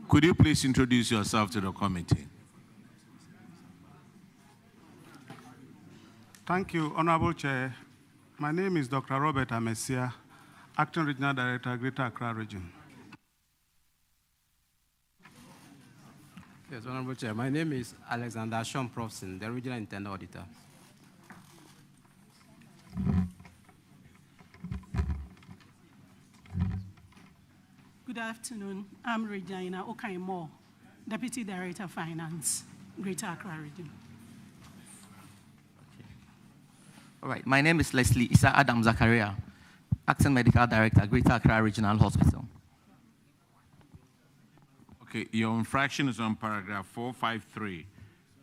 Could you please introduce yourself to the committee? Thank you, Honorable Chair. My name is Dr. Robert Amesia, Acting Regional Director, Greater Accra Region. Yes, Honorable Chair. My name is Alexander Sean Profson, the Regional Internal Auditor. Good afternoon. I'm Regina Okaimo, Deputy Director of Finance, Greater Accra Region. All right. My name is Leslie Issa Adam Zakaria, Acting Medical Director, Greater Accra Regional Hospital. Okay, your infraction is on paragraph 453,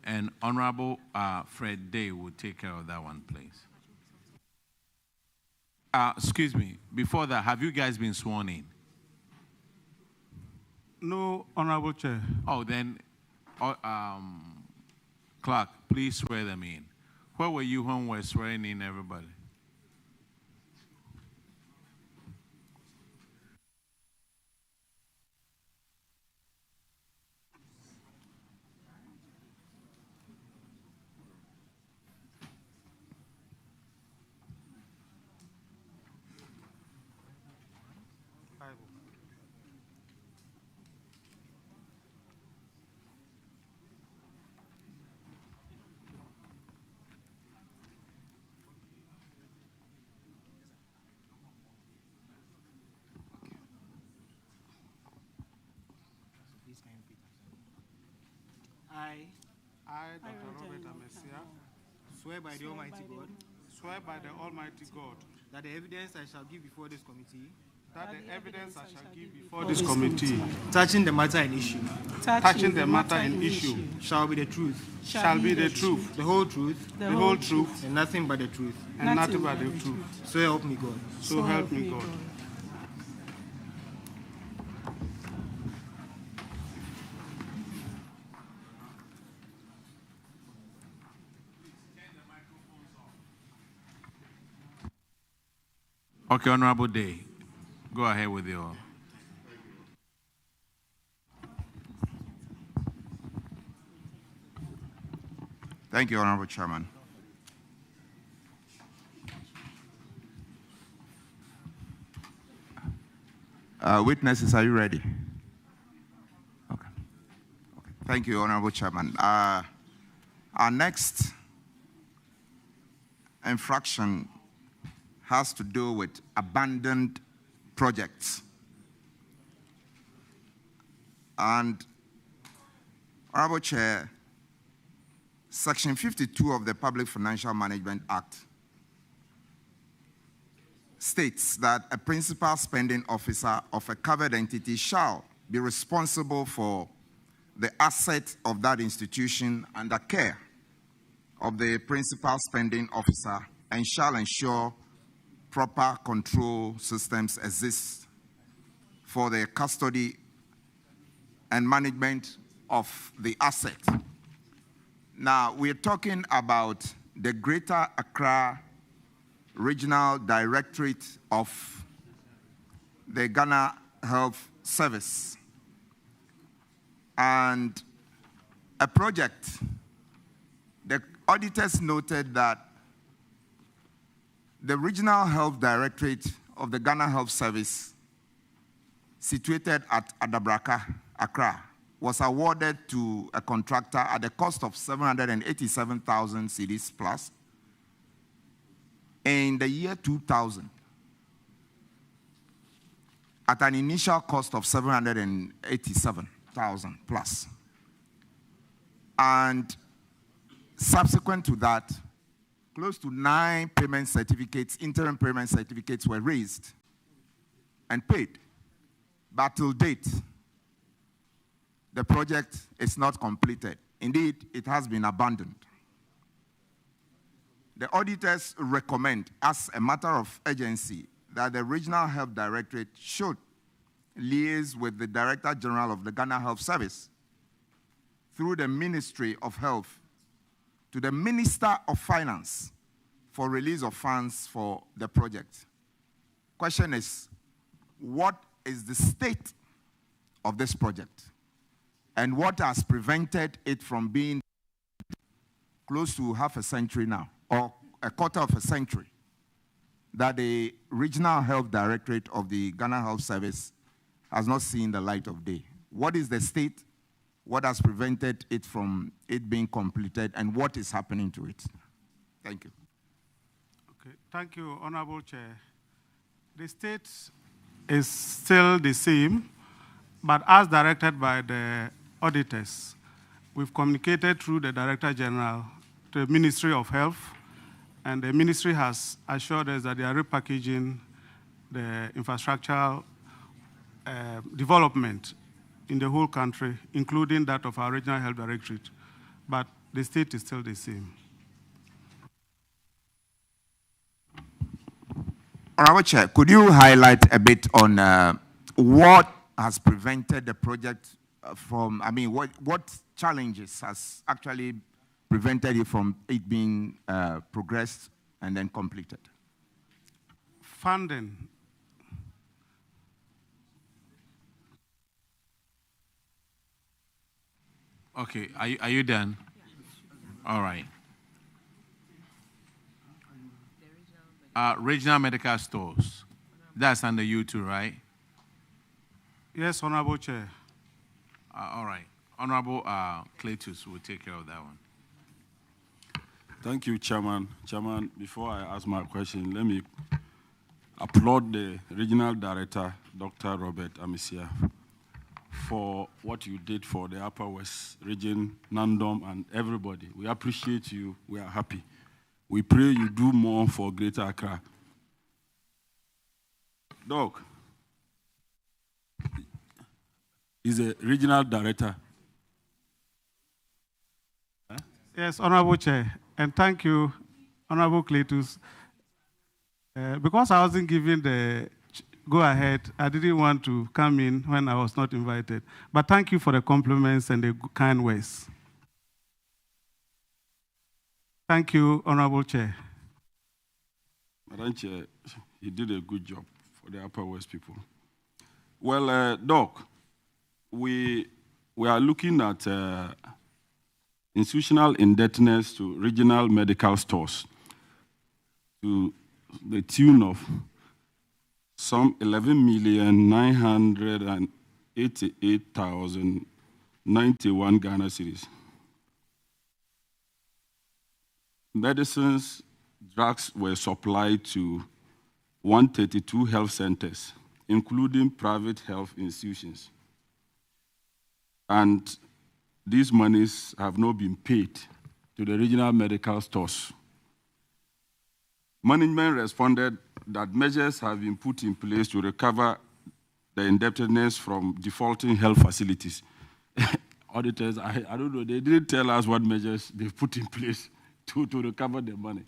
and Honorable Fred Day will take care of that one, please. Excuse me, before that, have you guys been sworn in? No, Honorable Chair. Oh, then, Clerk, please swear them in. Where were you when we were swearing in everybody? I, Dr. Robert Amesia, swear by the Almighty God that the evidence I shall give before this committee touching the matter in issue shall be the truth, the whole truth, and nothing but the truth. So help me God. So help me God. Okay, Honorable Day, go ahead with your... Thank you, Honorable Chairman. Witnesses, are you ready? Okay. Thank you, Honorable Chairman. Our next infraction has to do with abandoned projects. And, Honorable Chair, Section 52 of the Public Financial Management Act states that a principal spending officer of a covered entity shall be responsible for the assets of that institution under care of the principal spending officer and shall ensure proper control systems exist for the custody and management of the asset. Now, we're talking about the Greater Accra Regional Directorate of the Ghana Health Service. And a project, the auditors noted that the Regional Health Directorate of the Ghana Health Service, situated at Adabraka, Accra, was awarded to a contractor at the cost of 787,000 cedis plus in the year 2000 at an initial cost of 787,000 plus. And subsequent to that, close to 9 payment certificates, interim payment certificates were raised and paid. But till date, the project is not completed. Indeed, it has been abandoned. The auditors recommend, as a matter of urgency, that the Regional Health Directorate should liaise with the Director-General of the Ghana Health Service through the Ministry of Health to the Minister of Finance for release of funds for the project. Question is, what is the state of this project? And what has prevented it from being close to half a century now, or a quarter of a century, that the Regional Health Directorate of the Ghana Health Service has not seen the light of day? What is the state? What has prevented it from it being completed, and what is happening to it? Thank you. Okay, thank you, Honorable Chair. The state is still the same, but as directed by the auditors, we've communicated through the Director-General to the Ministry of Health, and the ministry has assured us that they are repackaging the infrastructural development in the whole country, including that of our Regional Health Directorate, but the state is still the same. Honorable Chair, could you highlight a bit on what has prevented the project from, what challenges has actually prevented it from it being progressed and then completed? Funding. Okay, are you done? All right. Regional medical stores. That's under you too, right? Yes, Honorable Chair. All right. Honorable Cletus will take care of that one. Thank you, Chairman. Chairman, before I ask my question, let me applaud the Regional Director, Dr. Robert Amesia, for what you did for the Upper West region, Nandom, and everybody. We appreciate you. We are happy. We pray you do more for Greater Accra. Doc is a regional director. Huh? Yes, Honorable Chair, and thank you, Honorable Cletus. Because I wasn't given the go-ahead, I didn't want to come in when I was not invited. But thank you for the compliments and the kind words. Thank you, Honorable Chair. Madam Chair, you did a good job for the Upper West people. Well, Doc, we are looking at institutional indebtedness to regional medical stores to the tune of some 11,988,091 Ghana cedis. Medicines, drugs were supplied to 132 health centers, including private health institutions. And these monies have not been paid to the regional medical stores. Management responded that measures have been put in place to recover the indebtedness from defaulting health facilities. Auditors, I don't know, they didn't tell us what measures they've put in place to recover the money.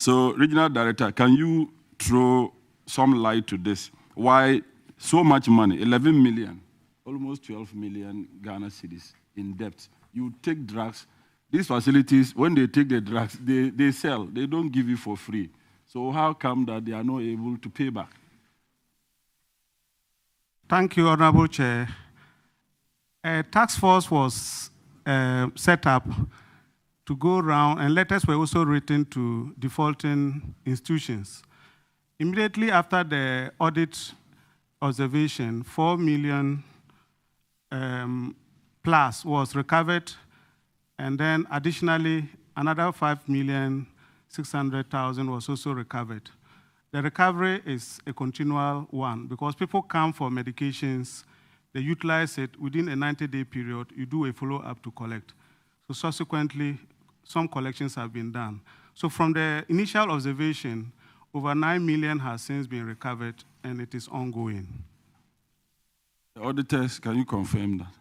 So, Regional Director, can you throw some light to this? Why so much money, 11 million, almost 12 million Ghana cedis in debt? You take drugs. These facilities, when they take the drugs, they sell. They don't give you for free. So how come that they are not able to pay back? Thank you, Honorable Chair. A task force was set up to go around, and letters were also written to defaulting institutions. Immediately after the audit observation, 4 million plus was recovered, and then additionally, another 5,600,000 was also recovered. The recovery is a continual one because people come for medications, they utilize it within a 90-day period, you do a follow-up to collect. So subsequently, some collections have been done. So from the initial observation, over 9 million has since been recovered, and it is ongoing. The auditors, can you confirm that?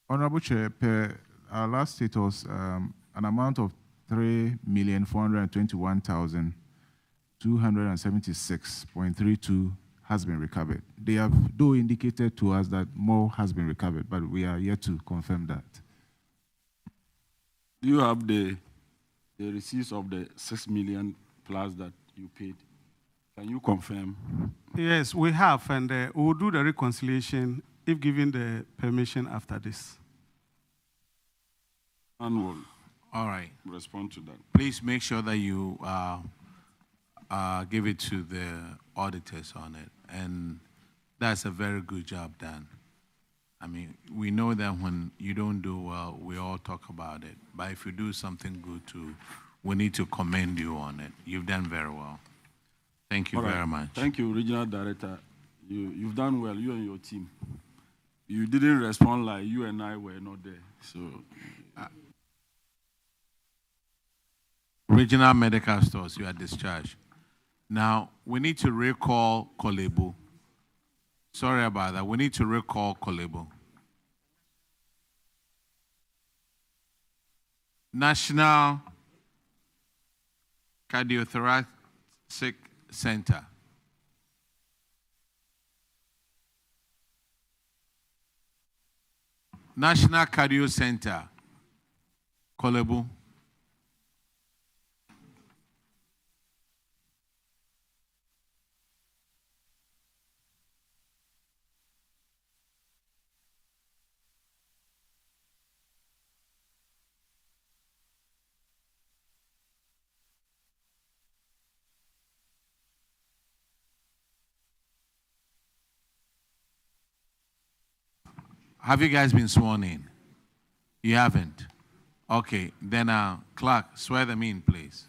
Honorable Chair, per our last status, an amount of 3,421,276.32 has been recovered. They have, though, indicated to us that more has been recovered, but we are yet to confirm that. Do you have the receipts of the 6 million plus that you paid? Can you confirm? Yes, we have, and we will do the reconciliation if given the permission after this. And will All right. respond to that. Please make sure that you give it to the auditors on it. And that's a very good job done. I mean, we know that when you don't do well, we all talk about it. But if you do something good too, we need to commend you on it. You've done very well. Thank you All right. very much. Thank you, Regional Director. You've done well, you and your team. You didn't respond like you and I were not there. So, Regional medical stores, you are discharged. Now, we need to recall Kolebu. Sorry about that. We need to recall Kolebu. National Cardiothoracic Center. National Cardio Center. Kolebu. Have you guys been sworn in? You haven't? Okay, then clerk, swear them in, please.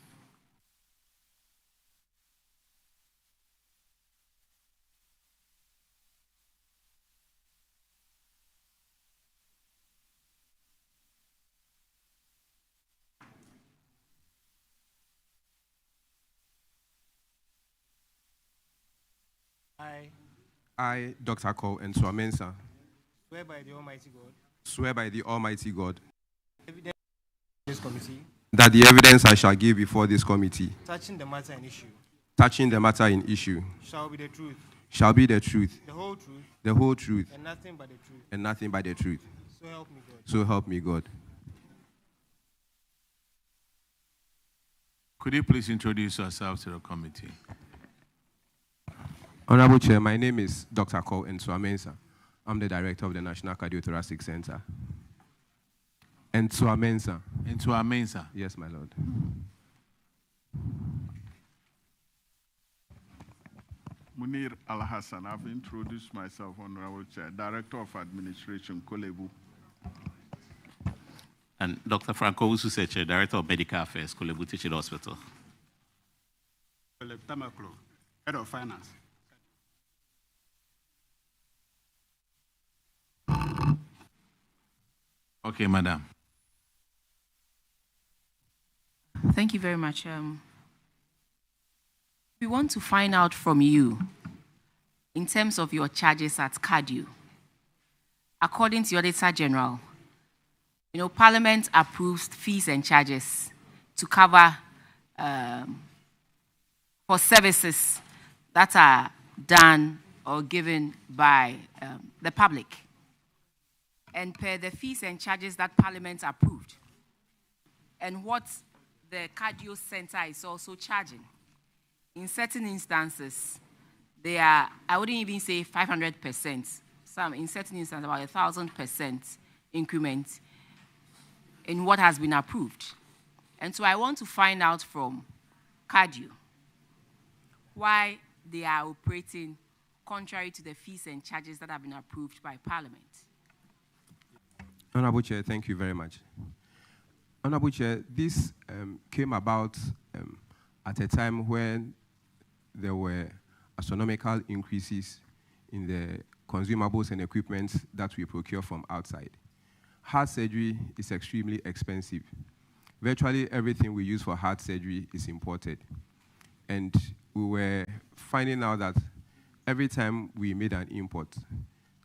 I, Dr. Cole and Swamensa, Swear by the Almighty God. swear by the Almighty God Evidence this committee that the evidence I shall give before this committee touching the matter in issue touching the matter in issue shall be the truth, shall be the truth, the whole truth, the whole truth, and nothing but the truth. and nothing but the truth. So help me God. So help me God. Could you please introduce yourself to the committee? Honorable Chair, my name is Dr. Cole Nswamensa. I'm the director of the National Cardiothoracic Center. Nswamensa. Nswamensa. Yes, my lord. Munir Al-Hassan, I've introduced myself, Honorable Chair, Director of Administration, Kolebu. And Dr. Franco Ususeche, Director of Medical Affairs, Kolebu Teaching Hospital. Philip Tamaklo, Head of Finance. Okay, madam. Thank you very much. We want to find out from you, in terms of your charges at Cardio, according to the Auditor-General, Parliament approves fees and charges to cover for services that are done or given by the public. And per the fees and charges that Parliament approved, and what the Cardio Center is also charging. In certain instances, they are, I wouldn't even say 500%, in certain instances, about 1,000% increment in what has been approved. And so I want to find out from Cardio why they are operating contrary to the fees and charges that have been approved by Parliament. Honorable Chair, thank you very much. Honorable Chair, this came about at a time when there were astronomical increases in the consumables and equipment that we procure from outside. Heart surgery is extremely expensive. Virtually everything we use for heart surgery is imported. And we were finding out that every time we made an import,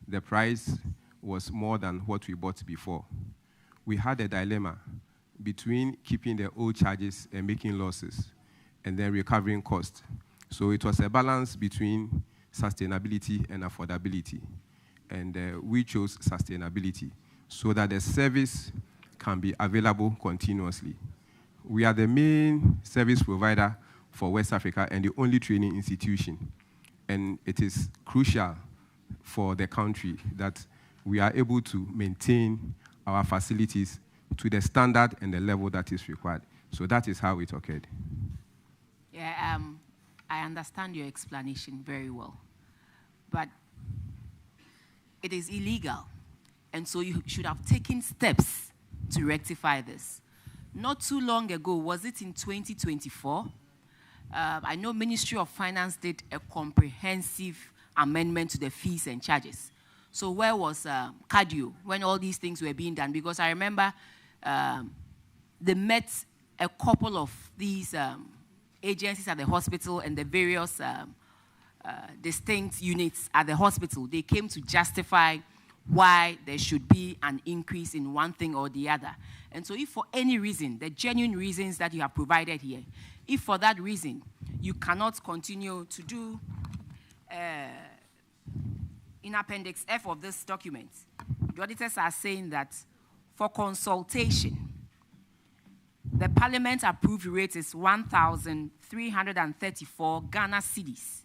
the price was more than what we bought before. We had a dilemma between keeping the old charges and making losses, and then recovering costs. So it was a balance between sustainability and affordability. And we chose sustainability so that the service can be available continuously. We are the main service provider for West Africa and the only training institution. And it is crucial for the country that we are able to maintain our facilities to the standard and the level that is required. So that is how it occurred. Yeah, I understand your explanation very well. But it is illegal. And so you should have taken steps to rectify this. Not too long ago, was it in 2024? I know Ministry of Finance did a comprehensive amendment to the fees and charges. So where was Cardio when all these things were being done? Because I remember they met a couple of these agencies at the hospital and the various distinct units at the hospital. They came to justify why there should be an increase in one thing or the other. And so if for any reason, the genuine reasons that you have provided here, if for that reason you cannot continue to do in Appendix F of this document, the auditors are saying that for consultation, the Parliament approved rate is 1,334 Ghana cedis.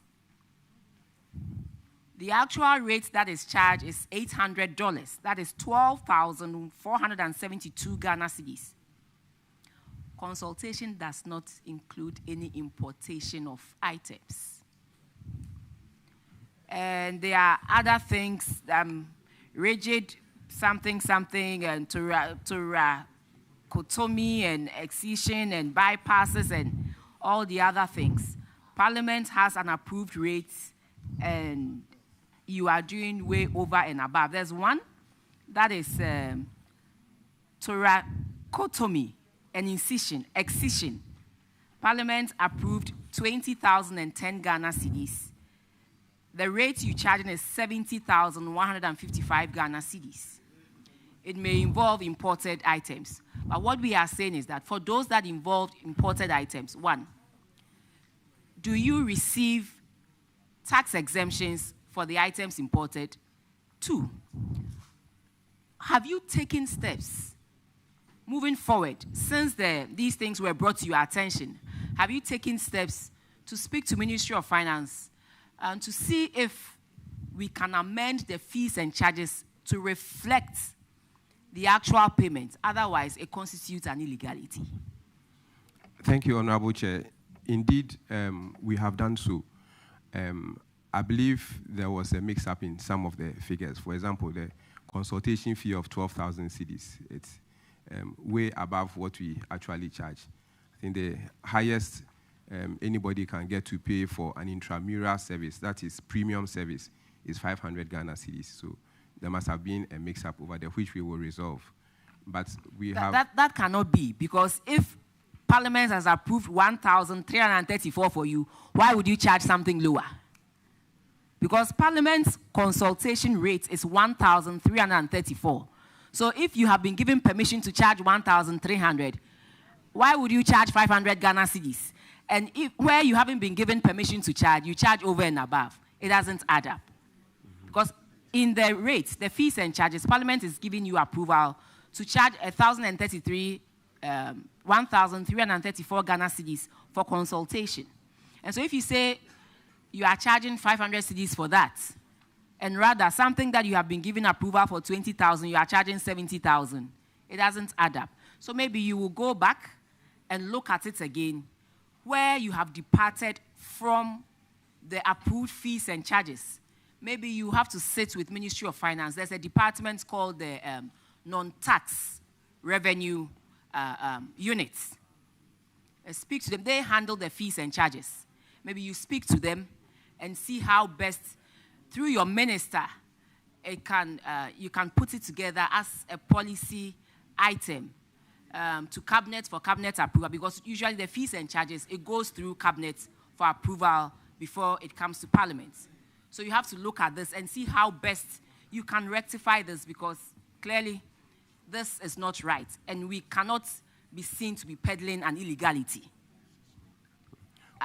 The actual rate that is charged is $800. That is 12,472 Ghana cedis. Consultation does not include any importation of items. And there are other things, rigid something, and thoracotomy and excision and bypasses and all the other things. Parliament has an approved rate and you are doing way over and above. There's one that is thoracotomy and excision. Parliament approved 20,010 Ghana cedis. The rate you're charging is 70,155 Ghana cedis. It may involve imported items. But what we are saying is that for those that involve imported items, one, do you receive tax exemptions for the items imported? Two, have you taken steps moving forward since these things were brought to your attention? Have you taken steps to speak to Ministry of Finance and to see if we can amend the fees and charges to reflect the actual payment? Otherwise, it constitutes an illegality. Thank you, Honorable Chair. Indeed, we have done so. I believe there was a mix-up in some of the figures. For example, the consultation fee of 12,000 cedis. It's way above what we actually charge. I think the highest anybody can get to pay for an intramural service, that is premium service, is 500 Ghana cedis. So there must have been a mix-up over there, which we will resolve. But we have... That cannot be, because if Parliament has approved 1,334 for you, why would you charge something lower? Because Parliament's consultation rate is 1,334. So if you have been given permission to charge 1,300, why would you charge 500 Ghana cedis? And where you haven't been given permission to charge, you charge over and above. It doesn't add up. Because in the rates, the fees and charges, Parliament is giving you approval to charge 1,334 Ghana cedis for consultation. And so if you say you are charging 500 cedis for that, and rather something that you have been given approval for 20,000, you are charging 70,000, it doesn't add up. So maybe you will go back and look at it again, where you have departed from the approved fees and charges. Maybe you have to sit with Ministry of Finance. There's a department called the non-tax revenue units. Speak to them. They handle the fees and charges. Maybe you speak to them and see how best, through your minister, you can put it together as a policy item to Cabinet for Cabinet approval, because usually the fees and charges, it goes through Cabinet for approval before it comes to Parliament. So you have to look at this and see how best you can rectify this, because clearly this is not right, and we cannot be seen to be peddling an illegality.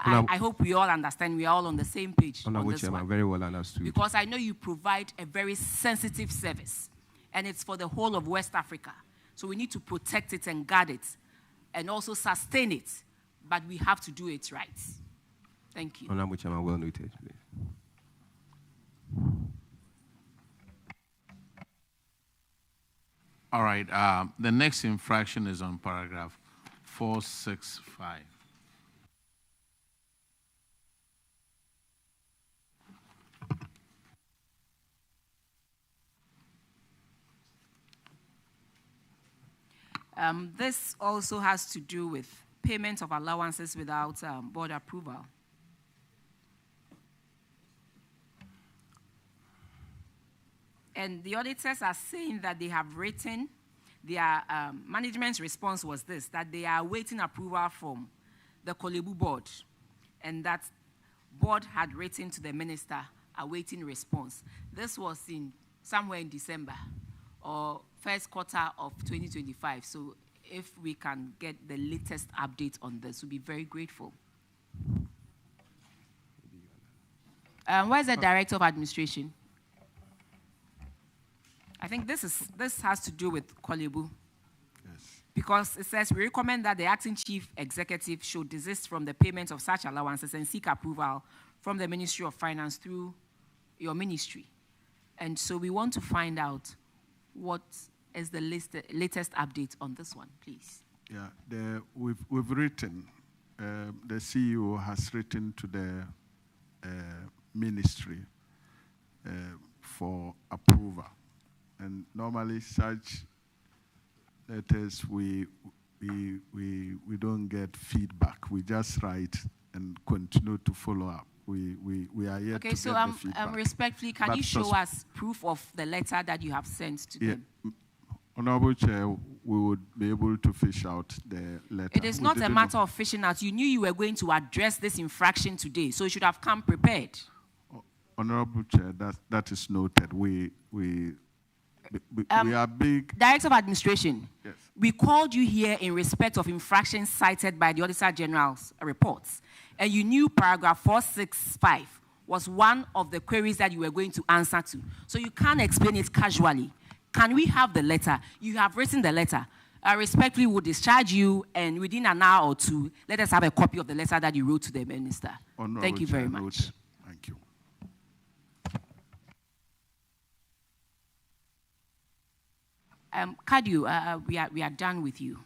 I hope we all understand. We are all on the same page on this one. Very well understood. Because I know you provide a very sensitive service, and it's for the whole of West Africa. So we need to protect it and guard it, and also sustain it but we have to do it right. Thank you. Honorable Chairman, well noted, please. All right, the next infraction is on paragraph 465. This also has to do with payment of allowances without board approval. And the auditors are saying that they have written, their management's response was this, that they are awaiting approval from the Kolebu board, and that board had written to the minister awaiting response. This was somewhere in December or first quarter of 2025. So if we can get the latest update on this, we'll be very grateful. Where's the Director of Administration? I think this has to do with Kolebu. Yes. Because it says, we recommend that the acting chief executive should desist from the payment of such allowances and seek approval from the Ministry of Finance through your ministry. And so we want to find out what is the latest update on this one, please. Yeah, we've written, the CEO has written to the ministry for approval. And normally such letters, we don't get feedback. We just write and continue to follow up. We are yet to get the feedback. Respectfully, can you show us proof of the letter that you have sent to them? Honorable Chair, we would be able to fish out the letter. It is not a matter of fishing out. You knew you were going to address this infraction today, so you should have come prepared. Honorable Chair, that is noted. We are big. Director of Administration, yes. We called you here in respect of infractions cited by the Auditor-General's reports, and you knew paragraph 465 was one of the queries that you were going to answer to. So you can't explain it casually. Can we have the letter? You have written the letter. I respectfully will discharge you, and within an hour or two, let us have a copy of the letter that you wrote to the minister. Honorable Thank you very Chair, much. noted. Thank you. Kadu, we are done with you.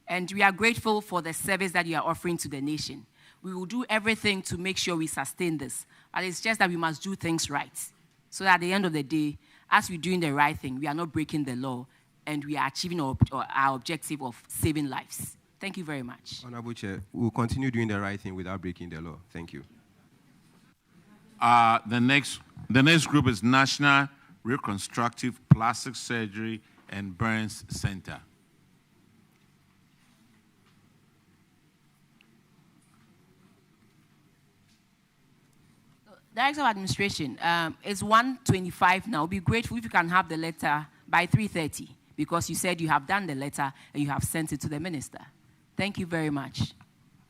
And we are grateful for the service that you are offering to the nation. We will do everything to make sure we sustain this. But it's just that we must do things right. So that at the end of the day, as we're doing the right thing, we are not breaking the law, and we are achieving our objective of saving lives. Thank you very much. Honorable Chair, we'll continue doing the right thing without breaking the law. Thank you. The next group is National Reconstructive Plastic Surgery and Burns Center. Director of Administration, it's 1:25 now. We'll be grateful if you can have the letter by 3:30, because you said you have done the letter and you have sent it to the minister. Thank you very much.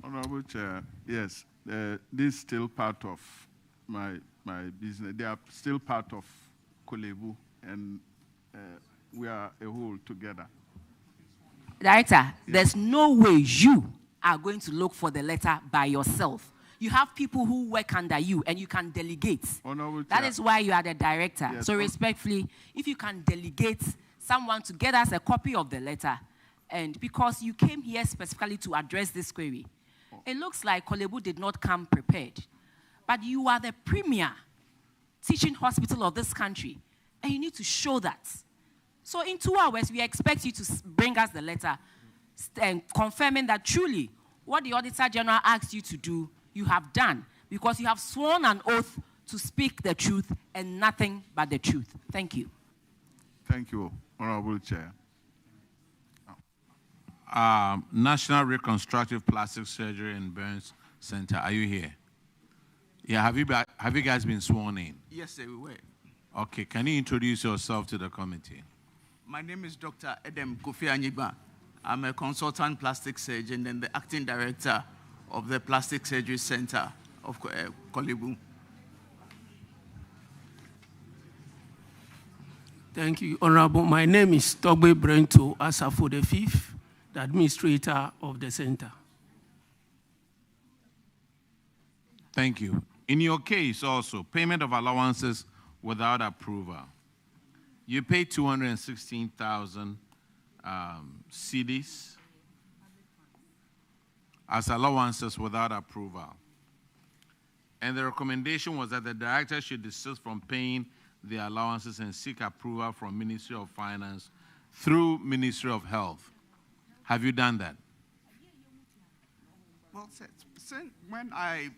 Honorable Chair, yes, this is still part of my business. They are still part of Kolebu, and we are a whole together. Director, yes. There's no way you are going to look for the letter by yourself. You have people who work under you, and you can delegate. That is why you are the director. Yes. So respectfully, if you can delegate someone to get us a copy of the letter, and because you came here specifically to address this query, it looks like Kolebu did not come prepared. But you are the premier teaching hospital of this country, and you need to show that. So in 2 hours, we expect you to bring us the letter and confirming that truly what the Auditor-General asked you to do, you have done, because you have sworn an oath to speak the truth and nothing but the truth. Thank you. Thank you, Honorable Chair. National Reconstructive Plastic Surgery and Burns Center. Are you here? Yeah, have you guys been sworn in? Yes, sir, we were. Okay, can you introduce yourself to the committee? My name is Dr. Edem Kofi Anyiba. I'm a consultant plastic surgeon and the acting director of the Plastic Surgery Center of Kolebu. Thank you, Honorable. My name is Togbe Brento Asafo V, the administrator of the center. Thank you. In your case also, payment of allowances without approval. You pay 216,000 cedis as allowances without approval. And the recommendation was that the director should desist from paying the allowances and seek approval from Ministry of Finance through Ministry of Health. Have you done that? Well, when I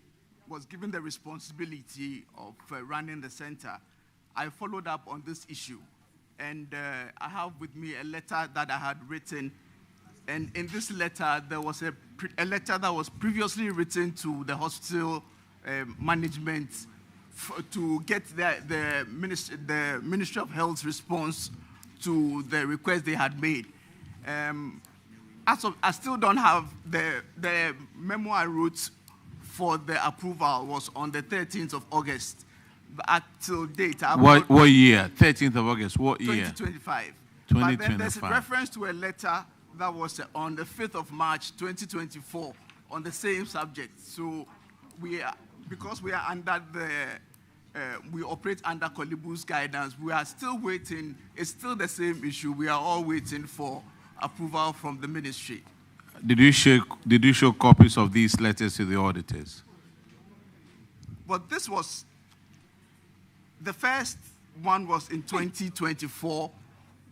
was given the responsibility of running the center, I followed up on this issue. And I have with me a letter that I had written. And in this letter, there was a letter that was previously written to the hospital management to get the Ministry of Health's response to the request they had made. I still don't have the memo I wrote for the approval was on the 13th of August. But until date, what year? 13th of August. What year? 2025. 2025. But then there's a reference to a letter that was on the 5th of March 2024 on the same subject. So because we are under we operate under Kolibu's guidance, we are still waiting. It's still the same issue. We are all waiting for approval from the ministry. Did you show copies of these letters to the auditors? But this was, the first one was in 2024,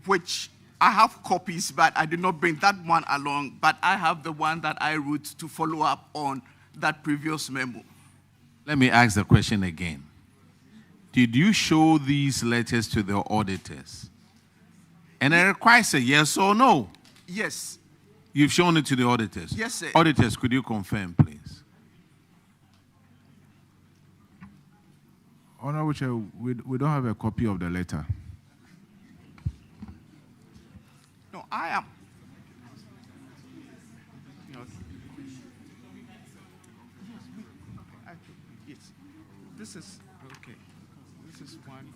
which I have copies, but I did not bring that one along, but I have the one that I wrote to follow up on that previous memo. Let me ask the question again. Did you show these letters to the auditors? And it requires a yes or no. Yes. You've shown it to the auditors? Yes, sir. Auditors, could you confirm, please? Honorable Chair, we don't have a copy of the letter. No, I am. Yes. This is, okay. This is one of them.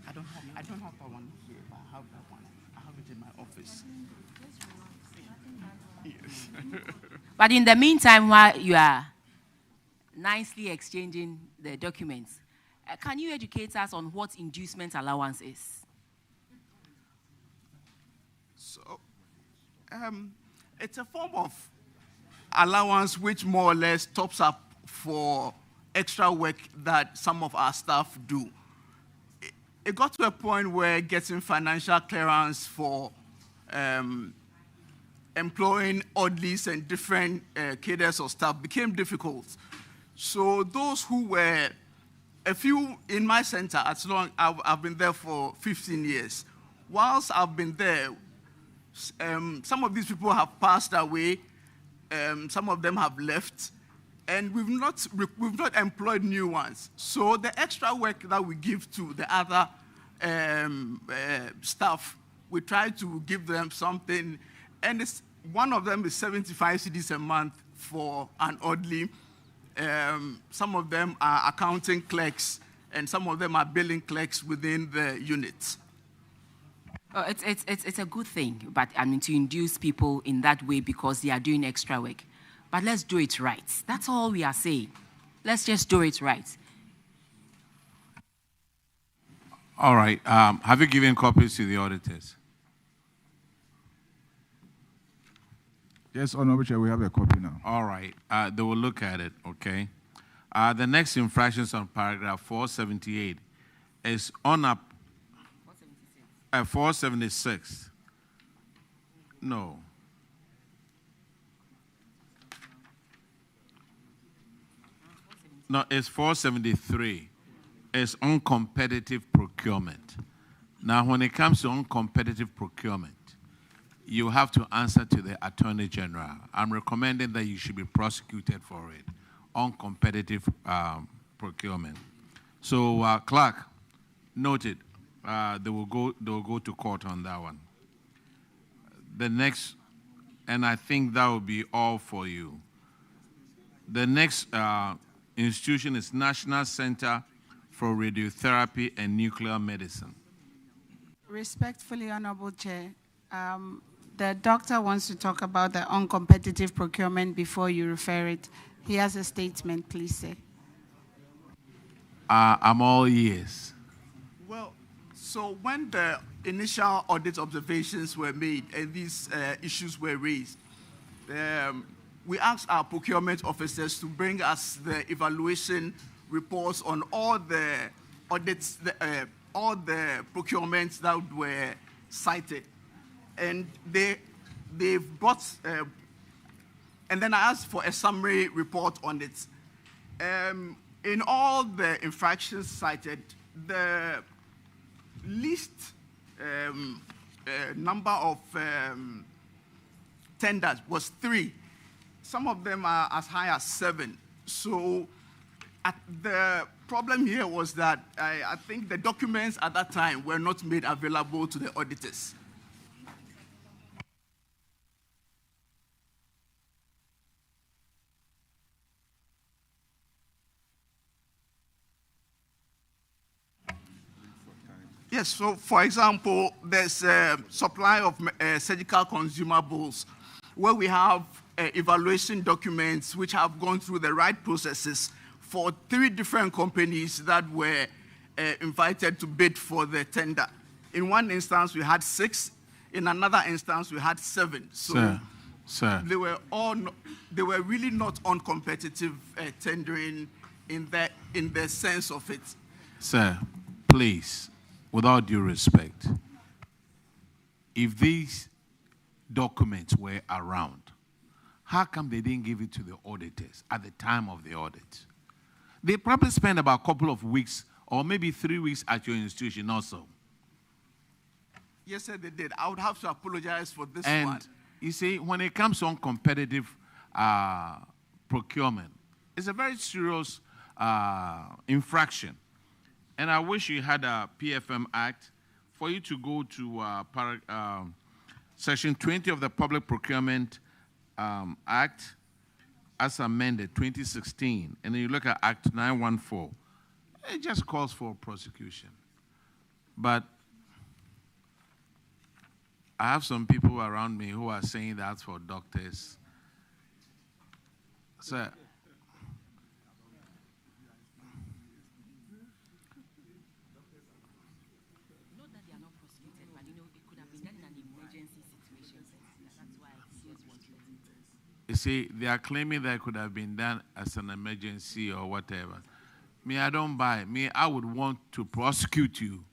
I don't have that one here, but I have that one. I have it in my office. Yes. But in the meantime, while you are nicely exchanging the documents, can you educate us on what inducement allowance is? So, it's a form of allowance which more or less tops up for extra work that some of our staff do. It got to a point where getting financial clearance for employing oddlies and different cadres of staff became difficult. So those who were, a few in my center, as long I've been there for 15 years. Whilst I've been there, some of these people have passed away, some of them have left, and we've not employed new ones. So the extra work that we give to the other staff, we try to give them something, and one of them is 75 cedis a month for an oddly. Some of them are accounting clerks, and some of them are billing clerks within the units. It's a good thing, but I mean to induce people in that way because they are doing extra work. But let's do it right. That's all we are saying. Let's just do it right. All right. Have you given copies to the auditors? Yes, Honorable Chair, we have a copy now. All right. They will look at it, okay? The next infractions on paragraph 478 is 476. No. No, it's 473. It's uncompetitive procurement. Now, when it comes to uncompetitive procurement, you have to answer to the Attorney-General. I'm recommending that you should be prosecuted for it, uncompetitive procurement. So, clerk, noted. They will go to court on that one. The next, and I think that will be all for you. The next institution is National Center for Radiotherapy and Nuclear Medicine. Respectfully, Honorable Chair, The doctor wants to talk about the uncompetitive procurement before you refer it. He has a statement, please, sir. I'm all ears. Well, so when the initial audit observations were made and these issues were raised, we asked our procurement officers to bring us the evaluation reports on all the audits, all the procurements that were cited. And they've brought, and then I asked for a summary report on it. In all the infractions cited, the least number of tenders was 3. Some of them are as high as 7. So the problem here was that I think the documents at that time were not made available to the auditors. Yes, so for example, there's a supply of surgical consumables where we have evaluation documents which have gone through the right processes for 3 different companies that were invited to bid for the tender. In one instance, we had 6. In another instance, we had 7. So Sir. They were really not uncompetitive tendering in the sense of it. Sir, please, with all due respect, if these documents were around, how come they didn't give it to the auditors at the time of the audit? They probably spent about a couple of weeks or maybe 3 weeks at your institution also. Yes, sir, they did. I would have to apologize for this one. And you see, when it comes on competitive procurement, it's a very serious infraction. And I wish you had a PFM Act for you to go to Section 20 of the Public Procurement Act as amended, 2016. And then you look at Act 914. It just calls for prosecution. But I have some people around me who are saying that's for doctors. Sir. You see, they are claiming that it could have been done as an emergency or whatever. Me, I don't buy it. Me, I would want to prosecute you.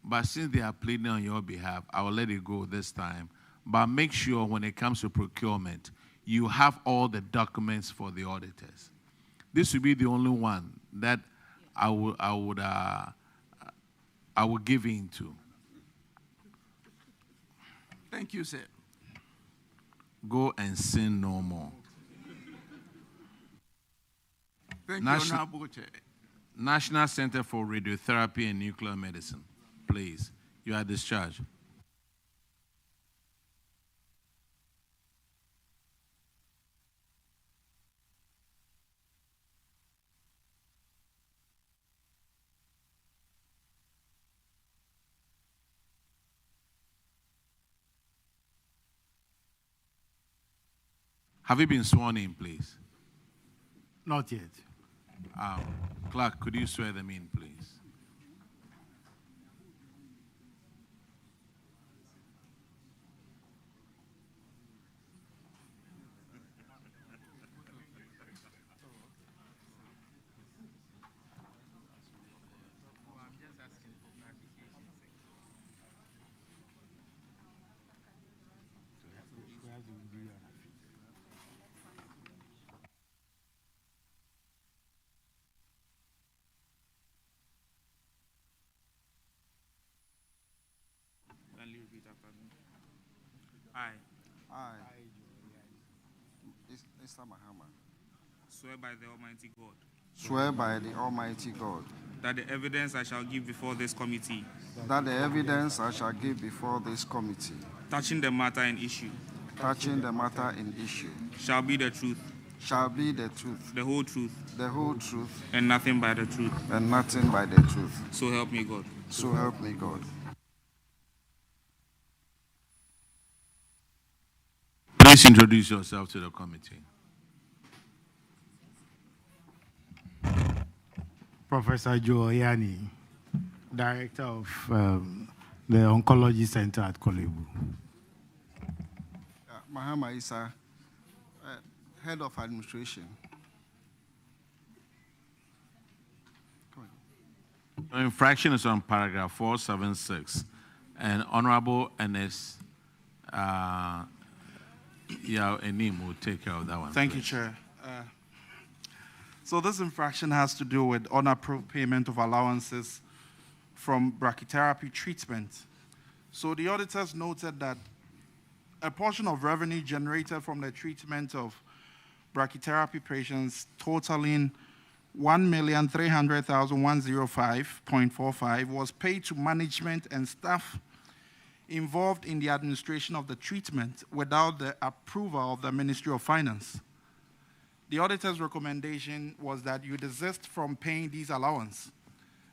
But since they are pleading on your behalf, I will let it go this time. But make sure when it comes to procurement, you have all the documents for the auditors. This will be the only one that I would give in to. Thank you, sir. Go and sin no more. Thank you, Honorable Chair. National Center for Radiotherapy and Nuclear Medicine. Please, you are discharged. Have you been sworn in, please? Not yet. Clerk, could you swear them in, please? Mr. Mahama. Swear by the Almighty God. Swear by the Almighty God. That the evidence I shall give before this committee. That the evidence I shall give before this committee. Touching the matter in issue. Touching the matter in issue. Shall be the truth. Shall be the truth. The whole truth. The whole truth. And nothing but the truth. And nothing but the truth. So help me God. So help me God. Please introduce yourself to the committee. Professor Joe Oyani, Director of the Oncology Center at Kolebu. Mahama Isa, Head of Administration. The infraction is on paragraph 476, and Honorable NS Enim will take care of that one. Thank you, Chair. So this infraction has to do with unapproved payment of allowances from brachytherapy treatment. So the auditors noted that a portion of revenue generated from the treatment of brachytherapy patients totaling 1,300,105.45 was paid to management and staff involved in the administration of the treatment without the approval of the Ministry of Finance. The auditor's recommendation was that you desist from paying these allowances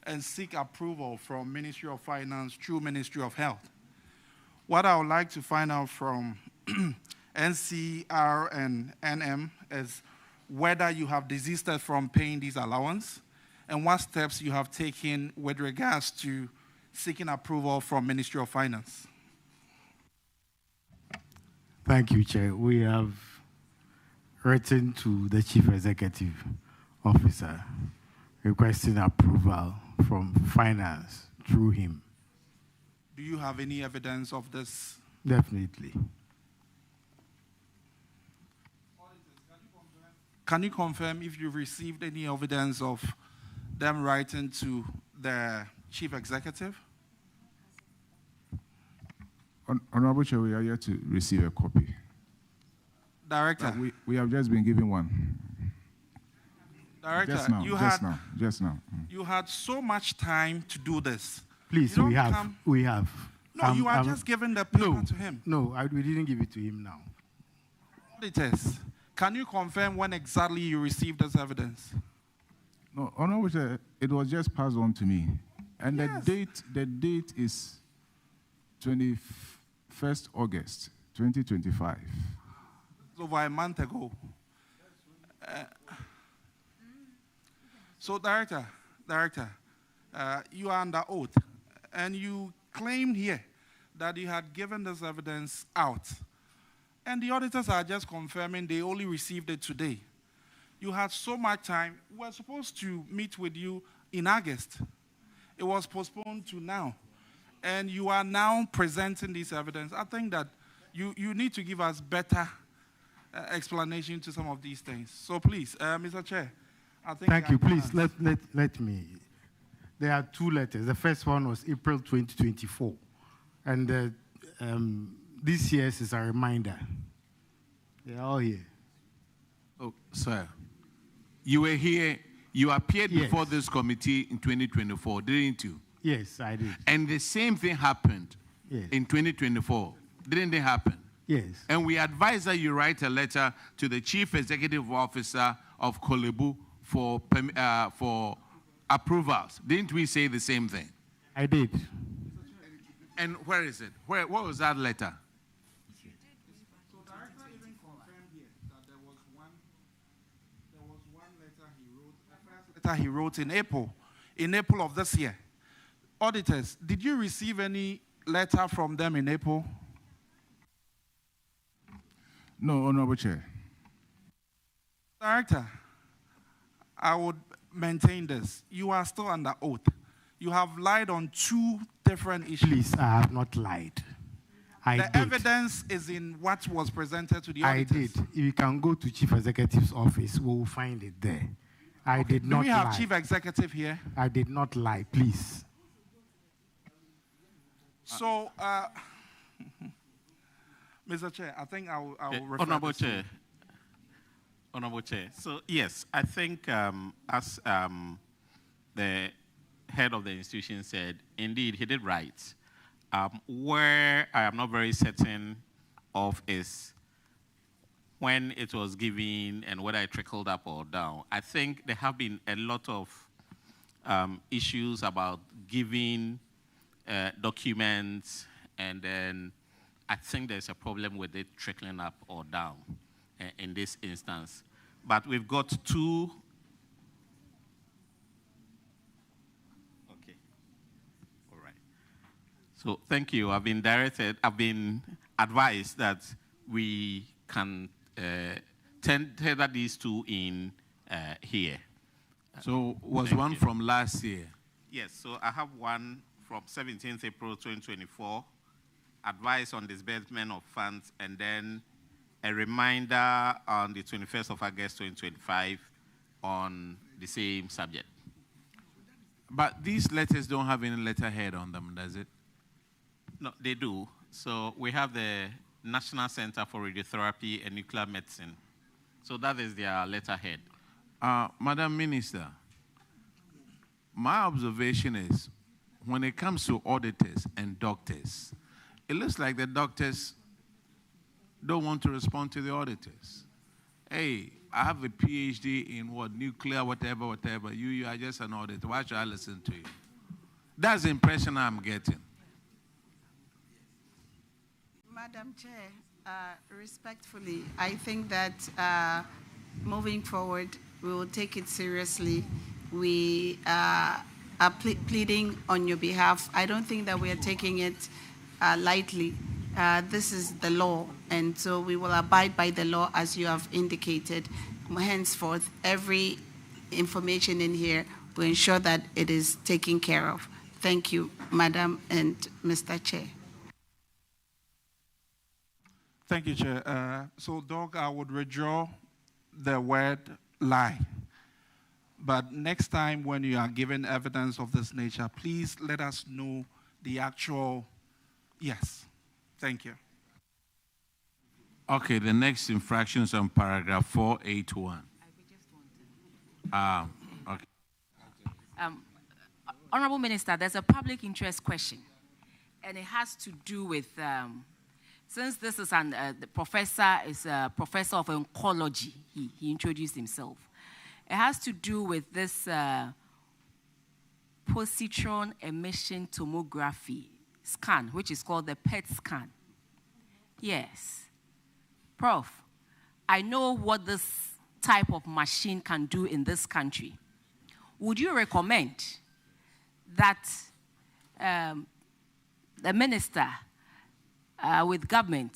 and seek approval from Ministry of Finance through Ministry of Health. What I would like to find out from NCR and NM is whether you have desisted from paying these allowances and what steps you have taken with regards to seeking approval from Ministry of Finance. Thank you, Chair. We have written to the Chief Executive Officer requesting approval from Finance through him. Do you have any evidence of this? Definitely. Can you confirm if you received any evidence of them writing to the Chief Executive? Honorable Chair, we are here to receive a copy. Director. We have just been given one. Director, just now. You had so much time to do this. Please, we have. No, you are just giving the paper to him. No, we didn't give it to him now. Auditors, can you confirm when exactly you received this evidence? No, Honorable Chair, it was just passed on to me. And yes. the date is 21st August, 2025. Over a month ago. So, Director, you are under oath, and you claimed here that you had given this evidence out. And the auditors are just confirming they only received it today. You had so much time. We were supposed to meet with you in August. It was postponed to now. And you are now presenting this evidence. I think that you need to give us better explanation to some of these things. So please, Mr. Chair, I think... Thank you. Please, let me. There are two letters. The first one was April 2024. And this year's is a reminder. They're all here. Oh, sir. You were here, you appeared before this committee in 2024, didn't you? Yes, I did. And the same thing happened in 2024. Didn't it happen? Yes. And we advise that you write a letter to the Chief Executive Officer of Kolebu for approvals. Didn't we say the same thing? I did. And where is it? What was that letter? So Director even confirmed here that there was one letter he wrote, the first letter he wrote in April of this year. Auditors, did you receive any letter from them in April? No, Honorable Chair. Director, I would maintain this. You are still under oath. You have lied on two different issues. Please, I have not lied. The evidence is in what was presented to the auditors. I did. If you can go to Chief Executive's office, we'll find it there. I did not lie. Do we have Chief Executive here? I did not lie, please. So, Mr. Chair, I think I will refer Honorable Chair. Honorable Chair. So, yes, I think as the head of the institution said, indeed, he did right. Where I am not very certain of is when it was given and whether it trickled up or down. I think there have been a lot of issues about giving documents and then I think there's a problem with it trickling up or down in this instance. But we've got two. Okay. All right. So thank you. I've been advised that we can tether these two in here. So was Thank one you. from last year? Yes, so I have one from 17th April 2024, advice on disbursement of funds, and then a reminder on the 21st of August 2025 on the same subject. But these letters don't have any letterhead on them, does it? No, they do. So we have the National Center for Radiotherapy and Nuclear Medicine. So that is their letterhead. Madam Minister, my observation is when it comes to auditors and doctors, it looks like the doctors don't want to respond to the auditors. Hey, I have a PhD in what, nuclear, whatever. You are just an auditor. Why should I listen to you? That's the impression I'm getting. Madam Chair, respectfully, I think that moving forward, we will take it seriously. We are pleading on your behalf. I don't think that we are taking it lightly. This is the law, and so we will abide by the law as you have indicated. Henceforth, every information in here will ensure that it is taken care of. Thank you, Madam and Mr. Chair. Thank you, Chair. So, Doug, I would withdraw the word lie. But next time when you are given evidence of this nature, please let us know the actual yes. Thank you. Okay, the next infraction is on paragraph 481. Okay. Honorable Minister, there's a public interest question, and it has to do with, since this is the professor is a professor of oncology, he introduced himself. It has to do with this positron emission tomography scan, which is called the PET scan. Yes. Prof, I know what this type of machine can do in this country. Would you recommend that the minister with government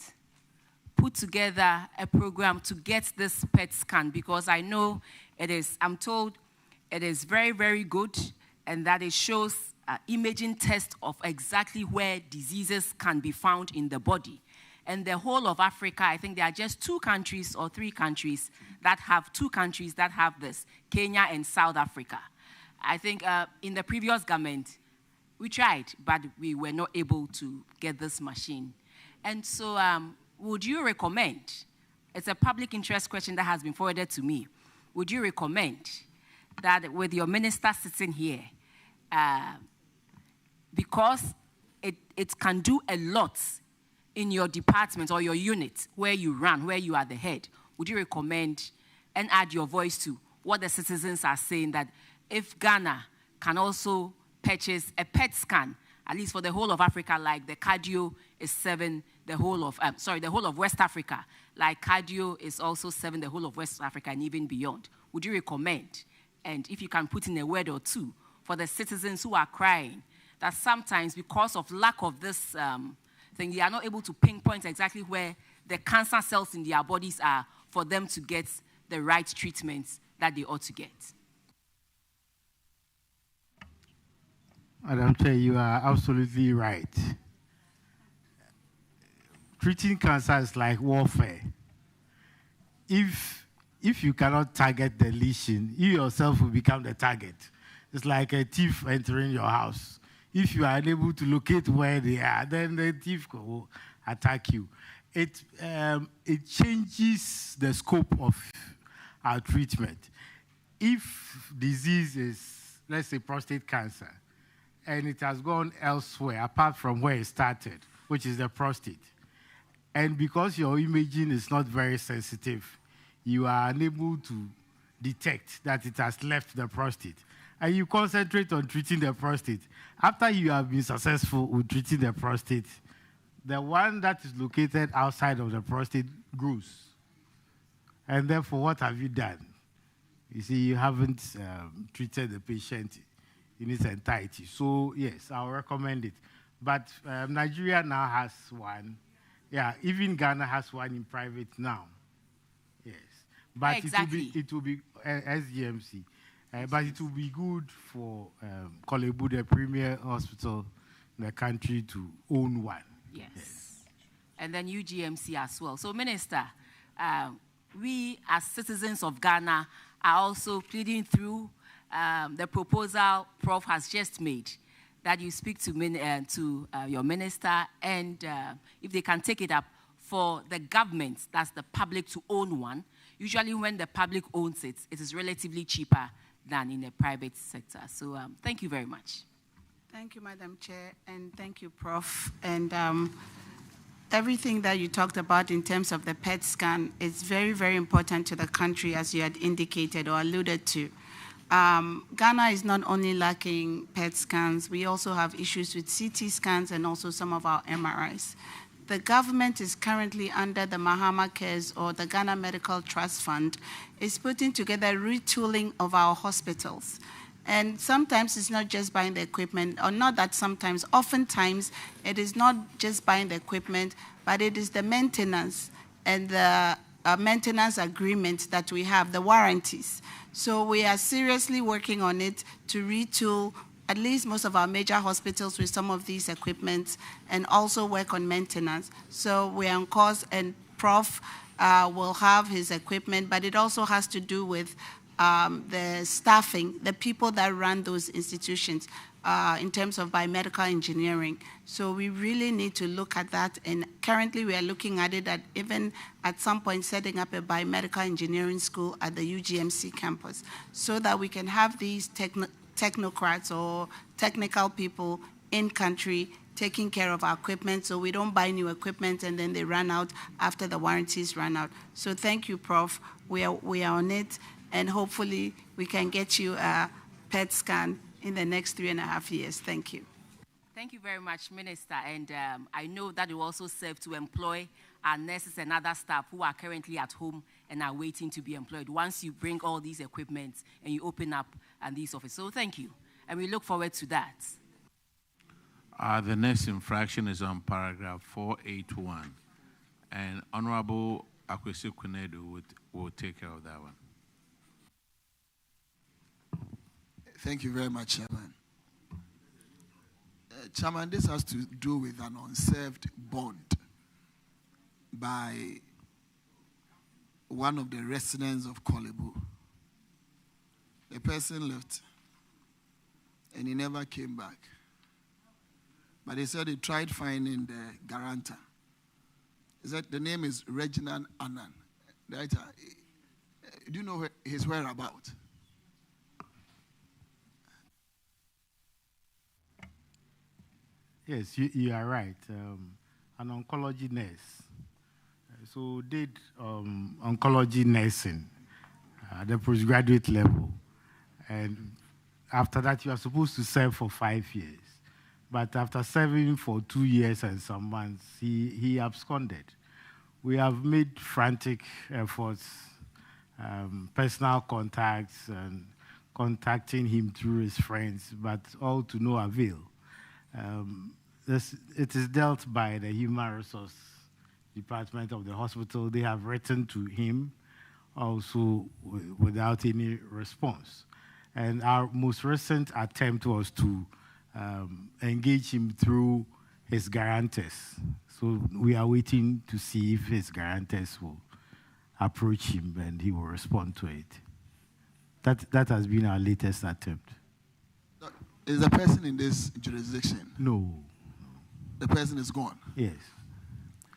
put together a program to get this PET scan? Because I know it is, I'm told it is very, very good, and that it shows imaging tests of exactly where diseases can be found in the body. And the whole of Africa, I think there are just 2 countries or 3 countries that have this, Kenya and South Africa. I think in the previous government, we tried, but we were not able to get this machine. And so would you recommend, it's a public interest question that has been forwarded to me, would you recommend that with your minister sitting here, because it can do a lot in your department or your unit where you run, where you are the head, would you recommend and add your voice to what the citizens are saying, that if Ghana can also purchase a PET scan, at least for the whole of Africa, like the cardio is 7, the whole of West Africa, like cardio is also 7, the whole of West Africa and even beyond. Would you recommend, and if you can put in a word or two, for the citizens who are crying, that sometimes because of lack of this thing, they are not able to pinpoint exactly where the cancer cells in their bodies are for them to get the right treatments that they ought to get? Madam Chair, you are absolutely right. Treating cancer is like warfare. If you cannot target the lesion, you yourself will become the target. It's like a thief entering your house. If you are unable to locate where they are, then the thief will attack you. It changes the scope of our treatment. If disease is, let's say, prostate cancer, and it has gone elsewhere, apart from where it started, which is the prostate, and because your imaging is not very sensitive, you are unable to detect that it has left the prostate, and you concentrate on treating the prostate. After you have been successful with treating the prostate, the one that is located outside of the prostate grows. And therefore, what have you done? You see, you haven't treated the patient in its entirety. So, yes, I'll recommend it. But Nigeria now has one. Yeah, even Ghana has one in private now. Yes. But exactly. it will be SGMC. But it will be good for Kolebu, the premier hospital in the country, to own one. Yes. And then UGMC as well. So, Minister, we as citizens of Ghana are also pleading through the proposal Prof has just made, that you speak to your minister, and if they can take it up for the government, that's the public, to own one. Usually when the public owns it, it is relatively cheaper than in the private sector. So thank you very much. Thank you, Madam Chair, and thank you, Prof. And everything that you talked about in terms of the PET scan is very, very important to the country, as you had indicated or alluded to. Ghana is not only lacking PET scans, we also have issues with CT scans and also some of our MRIs. The government is currently under the Mahama Cares, or the Ghana Medical Trust Fund, is putting together retooling of our hospitals. And sometimes it's not just buying the equipment, or not that sometimes, oftentimes it is not just buying the equipment, but it is the maintenance and the maintenance agreement that we have, the warranties. So we are seriously working on it to retool at least most of our major hospitals with some of these equipments, and also work on maintenance. So we are on course, and Prof will have his equipment, but it also has to do with the staffing, the people that run those institutions in terms of biomedical engineering. So we really need to look at that, and currently we are looking at it, at even at some point setting up a biomedical engineering school at the UGMC campus, so that we can have these technocrats or technical people in country taking care of our equipment, so we don't buy new equipment and then they run out after the warranties run out. So thank you, Prof. We are on it, and hopefully we can get you a PET scan in the next 3.5 years. Thank you. Thank you very much, Minister. And I know that will also serve to employ our nurses and other staff who are currently at home and are waiting to be employed once you bring all these equipment and you open up these offices. So thank you. And we look forward to that. The next infraction is on paragraph 481. And Honorable Akwesi Kunedu will take care of that one. Thank you very much, Chairman. Chairman, this has to do with an unserved bond by one of the residents of Kolebu. The person left, and he never came back. But he said he tried finding the guarantor. He said the name is Reginald Annan. Do you know his whereabouts? Yes, you are right. An oncology nurse. So did oncology nursing at the postgraduate level. And after that, you are supposed to serve for 5 years. But after serving for 2 years and some months, he absconded. We have made frantic efforts, personal contacts, and contacting him through his friends, but all to no avail. It is dealt by the Human Resource Department of the hospital. They have written to him also without any response. And our most recent attempt was to engage him through his guarantors. So we are waiting to see if his guarantors will approach him and he will respond to it. That has been our latest attempt. Is the person in this jurisdiction? No. The person is gone? Yes.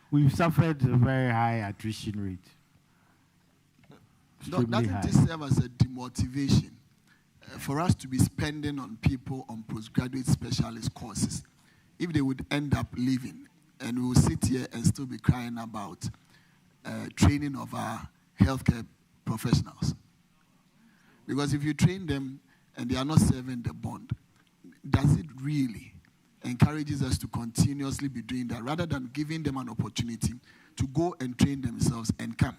We've suffered a very high attrition rate. Doesn't this serve as a demotivation for us to be spending on people on postgraduate specialist courses if they would end up leaving, and we will sit here and still be crying about training of our healthcare professionals? Because if you train them and they are not serving the bond, does it really encourages us to continuously be doing that rather than giving them an opportunity to go and train themselves and come.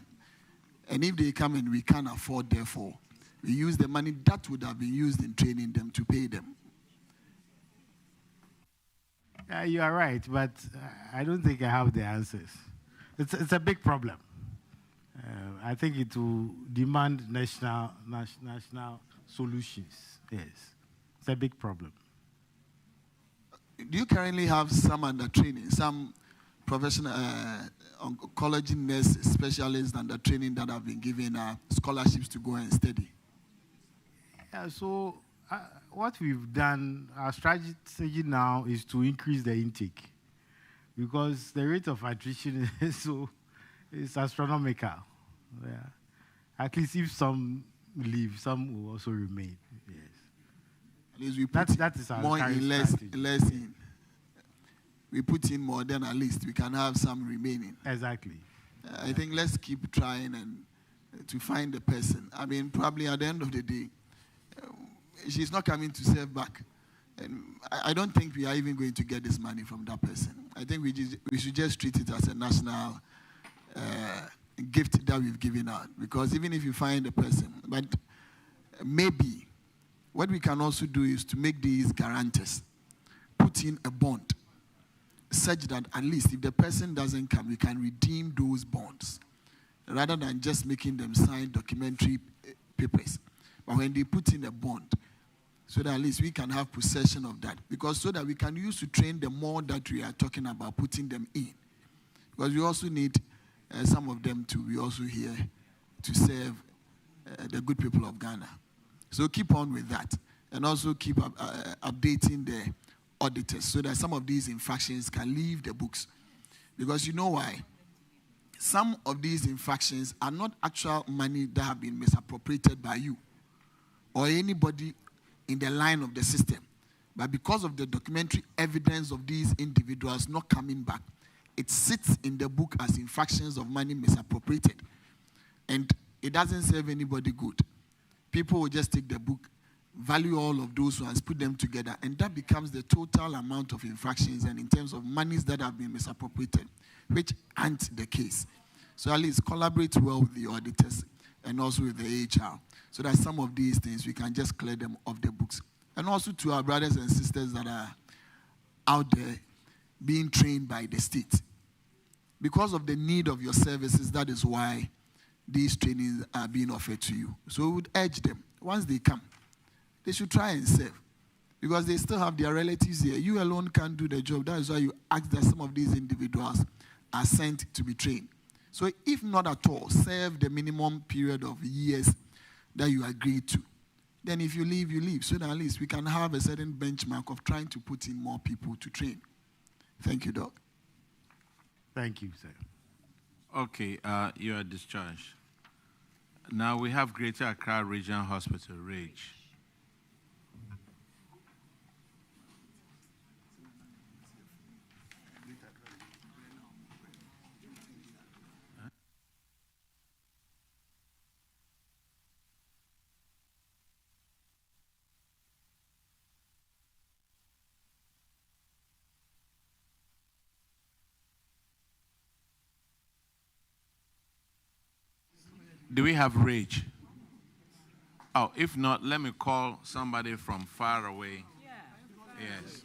And if they come and we can't afford, therefore, we use the money that would have been used in training them to pay them. You are right, but I don't think I have the answers. It's a big problem. I think it will demand national solutions. Yes, it's a big problem. Do you currently have some under training, some professional oncology nurse specialists under training that have been given scholarships to go and study? Yeah, so what we've done, our strategy now is to increase the intake because the rate of attrition is astronomical. Yeah. At least if some leave, some will also remain. Yes. At least we put that is our more in, less strategy. in. We put in more, then at least we can have some remaining. Exactly. I think let's keep trying and to find the person. I mean, probably at the end of the day, she's not coming to serve back. And I don't think we are even going to get this money from that person. I think we should just treat it as a national gift that we've given out. Because even if you find a person, but maybe what we can also do is to make these guarantors put in a bond such that at least if the person doesn't come, we can redeem those bonds rather than just making them sign documentary papers. But when they put in a bond, so that at least we can have possession of that. Because so that we can use to train the more that we are talking about putting them in. Because we also need some of them to be also here to serve the good people of Ghana. So keep on with that. And also keep updating the auditors so that some of these infractions can leave the books. Because you know why? Some of these infractions are not actual money that have been misappropriated by you or anybody in the line of the system. But because of the documentary evidence of these individuals not coming back, it sits in the book as infractions of money misappropriated. And it doesn't serve anybody good. People will just take the book, value all of those ones, put them together, and that becomes the total amount of infractions and in terms of monies that have been misappropriated, which aren't the case. So at least collaborate well with the auditors and also with the HR, so that some of these things, we can just clear them off the books. And also to our brothers and sisters that are out there being trained by the state. Because of the need of your services, that is why these trainings are being offered to you. So we would urge them, once they come, they should try and serve. Because they still have their relatives here. You alone can't do the job. That is why you ask that some of these individuals are sent to be trained. So if not at all, serve the minimum period of years that you agreed to. Then if you leave, you leave. So that at least we can have a certain benchmark of trying to put in more people to train. Thank you, Doc. Thank you, sir. Okay, you are discharged. Now we have Greater Accra Regional Hospital, RAGE. Do we have rage? Oh, if not, let me call somebody from far away. Yes.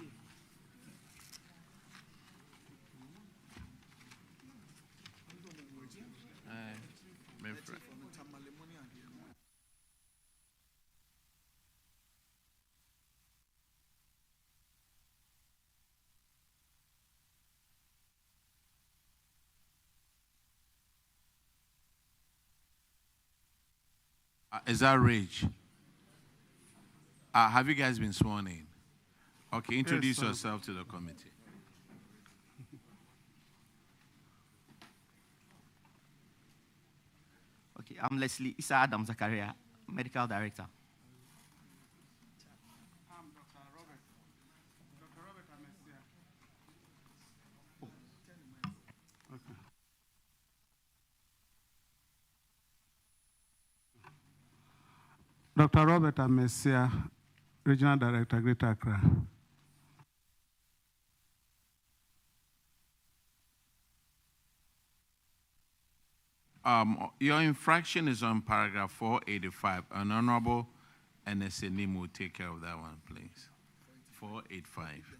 Is that Rage? Have you guys been sworn in? Okay, introduce yourself to the committee. Okay, I'm Leslie Issa Adam Zakaria, Medical Director. Dr. Robert Amesia, Regional Director, Greater Accra. Your infraction is on paragraph 485. An honorable NSNIM will take care of that one, please. 485.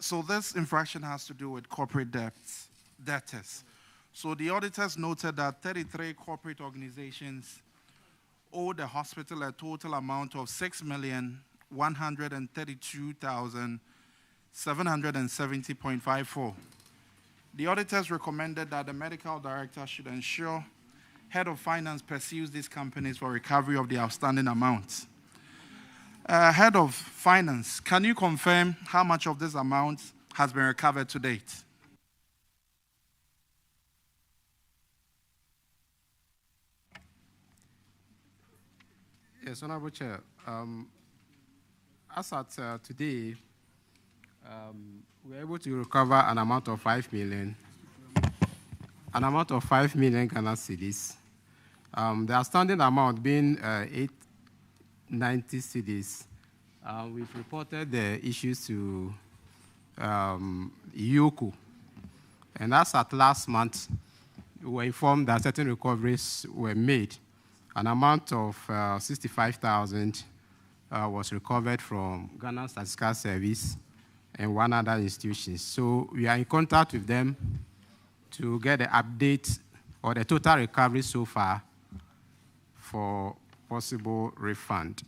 So this infraction has to do with corporate debtors. So the auditors noted that 33 corporate organizations owe the hospital a total amount of $6,132,770.54. The auditors recommended that the medical director should ensure head of finance pursues these companies for recovery of the outstanding amounts. Head of finance, can you confirm how much of this amount has been recovered to date? Yes, Honorable Chair. As at today, we are able to recover an amount of 5 million. An amount of 5 million Ghana cedis. The outstanding amount being 890 cedis. We've reported the issues to IOCO. And as at last month, we were informed that certain recoveries were made. An amount of 65,000 was recovered from Ghana Statistical Service and one other institution. So we are in contact with them to get the update or the total recovery so far for possible refund.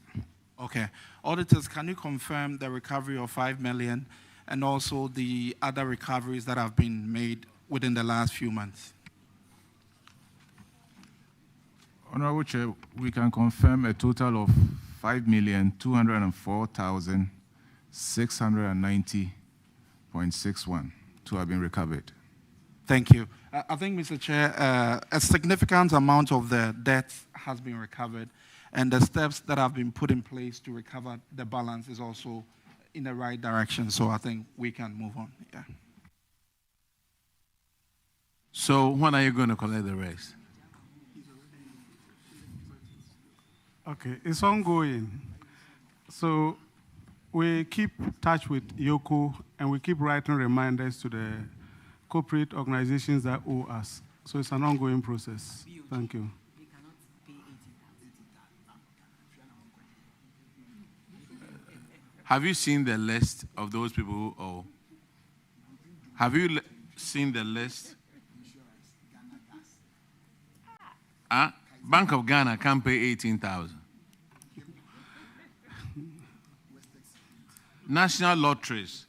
Okay. Auditors, can you confirm the recovery of 5 million and also the other recoveries that have been made within the last few months? Honorable Chair, we can confirm a total of 5,204,690.61 to have been recovered. Thank you. I think, Mr. Chair, a significant amount of the debt has been recovered, and the steps that have been put in place to recover the balance is also in the right direction. So I think we can move on. Yeah. So when are you going to collect the rest? Okay, it's ongoing. So we keep touch with IOCO, and we keep writing reminders to the corporate organizations that owe us. So it's an ongoing process. Thank you. Have you seen the list of those people who owe? Have you seen the list? Bank of Ghana can't pay 18,000. National Lotteries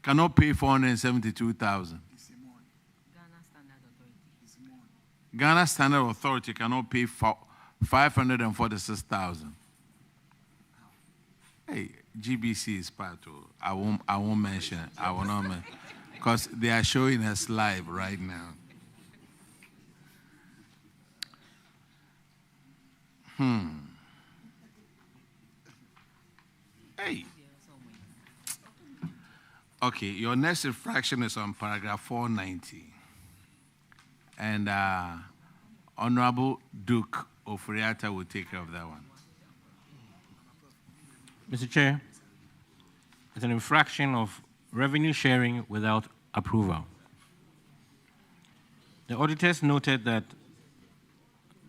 cannot pay 472,000. Ghana Standard Authority cannot pay 546,000. Hey, GBC is part of. I won't mention it. I will not mention, because they are showing us live right now. Hey. Okay, your next infraction is on paragraph 490. And Honorable Duke Ofuriata will take care of that one. Mr. Chair, it's an infraction of revenue sharing without approval. The auditors noted that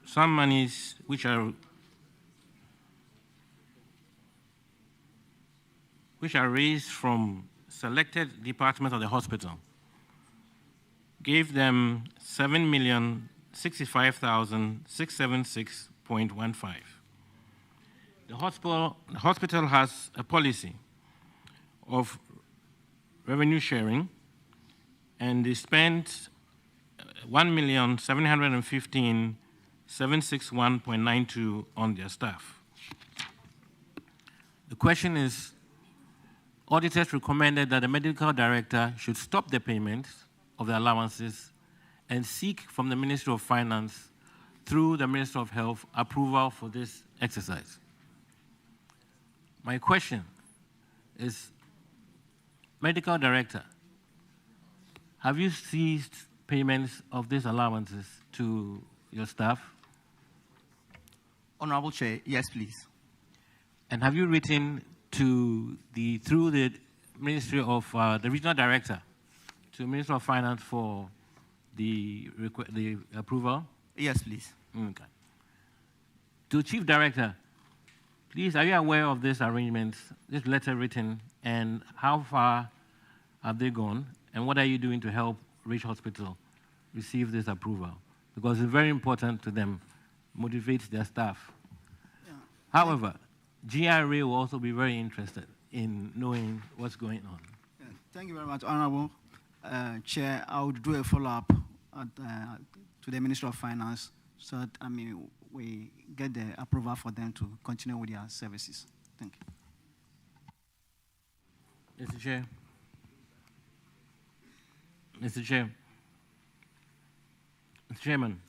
some monies which are raised from selected departments of the hospital gave them 7,065,676.15. The hospital has a policy of revenue sharing, and they spent 1,715,761.92 on their staff. The question is, auditors recommended that the medical director should stop the payments of the allowances and seek from the Ministry of Finance through the Ministry of Health approval for this exercise. My question is, medical director, have you ceased payments of these allowances to your staff? Honorable Chair, yes, please. And have you written through the Ministry of the Regional Director to Minister of Finance for the approval? Yes, please. Okay. To Chief Director, please, are you aware of this arrangement, this letter written, and how far have they gone, and what are you doing to help Rich Hospital receive this approval? Because it's very important to them, motivates their staff. Yeah. However, GRA will also be very interested in knowing what's going on. Yeah. Thank you very much, Honorable Chair. I would do a follow-up to the Minister of Finance so that, we get the approval for them to continue with their services. Thank you. Mr. Chair. Mr. Chair. Mr. Chairman,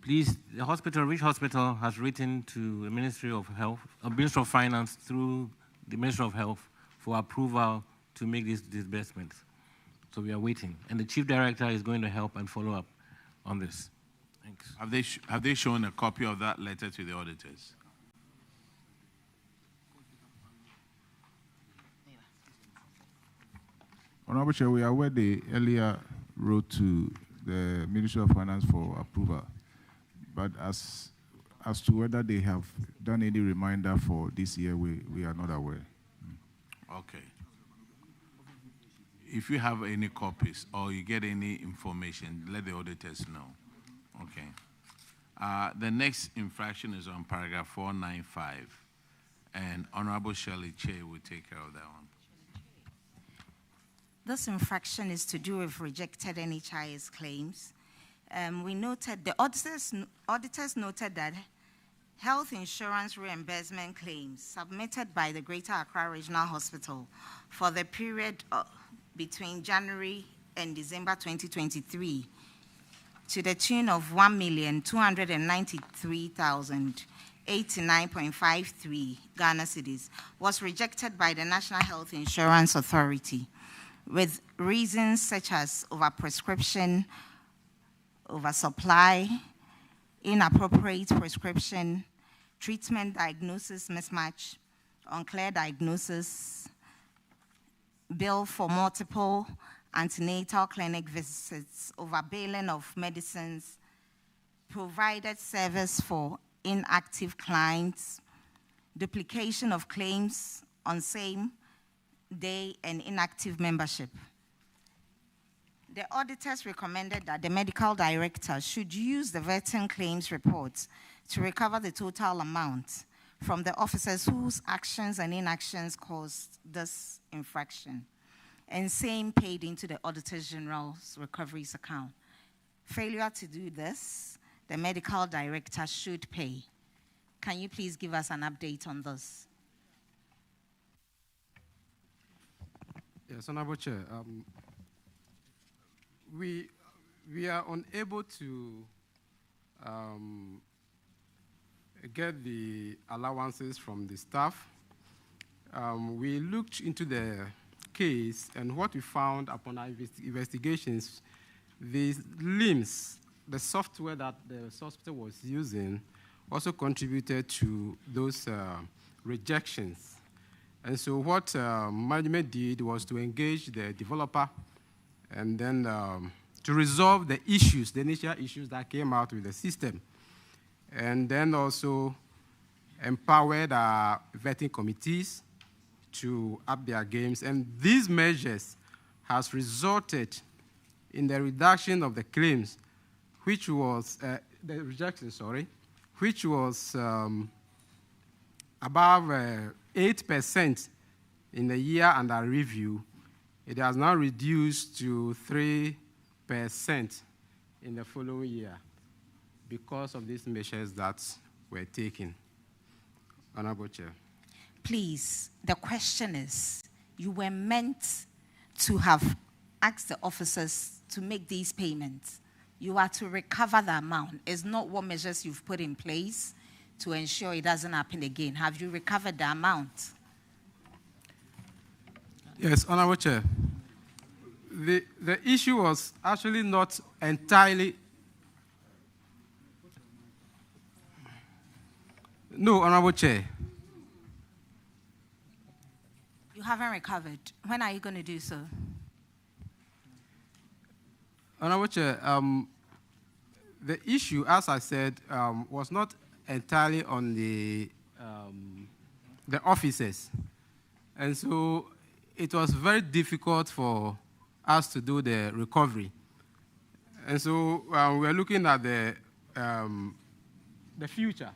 please, the hospital, Rich Hospital, has written to the Ministry of Health, Ministry of Finance through the Ministry of Health for approval to make these disbursements. So we are waiting. And the Chief Director is going to help and follow up on this. Thanks. Have they shown a copy of that letter to the auditors? Honorable Chair, we are aware they earlier wrote to the Ministry of Finance for approval, but as to whether they have done any reminder for this year, we are not aware. Okay. If you have any copies or you get any information, let the auditors know. Okay. The next infraction is on paragraph 495, and Honorable Shirley Che will take care of that one. This infraction is to do with rejected NHIS claims. We noted, the auditors noted that health insurance reimbursement claims submitted by the Greater Accra Regional Hospital for the period between January and December 2023 to the tune of 1,293,089.53 Ghana cedis was rejected by the National Health Insurance Authority with reasons such as overprescription, oversupply, inappropriate prescription, treatment diagnosis mismatch, unclear diagnosis, bill for multiple antenatal clinic visits, overbilling of medicines, provided service for inactive clients, duplication of claims on same day, and inactive membership. The auditors recommended that the medical director should use the vetting claims reports to recover the total amount from the officers whose actions and inactions caused this infraction, and same paid into the Auditor-General's recoveries account. Failure to do this, the medical director should pay. Can you please give us an update on this? Yes, Honorable Chair. We are unable to get the allowances from the staff. We looked into the case, and what we found upon our investigations, the LIMS, the software that the hospital was using, also contributed to those rejections. And so what management did was to engage the developer and then to resolve the issues, the initial issues that came out with the system. And then also empowered our vetting committees to up their games. And these measures has resulted in the reduction of the claims, which was, the rejection, sorry, which was above 8% in the year under review. It has now reduced to 3% in the following year because of these measures that were taken. Honorable Chair. Please, the question is, you were meant to have asked the officers to make these payments. You are to recover the amount. It's not what measures you've put in place to ensure it doesn't happen again. Have you recovered the amount? Yes, Honorable Chair. The issue was actually not entirely. No, Honorable Chair. You haven't recovered. When are you going to do so? Honorable Chair, the issue, as I said, was not entirely on the officers. And so it was very difficult for us to do the recovery. And so we're looking at the future.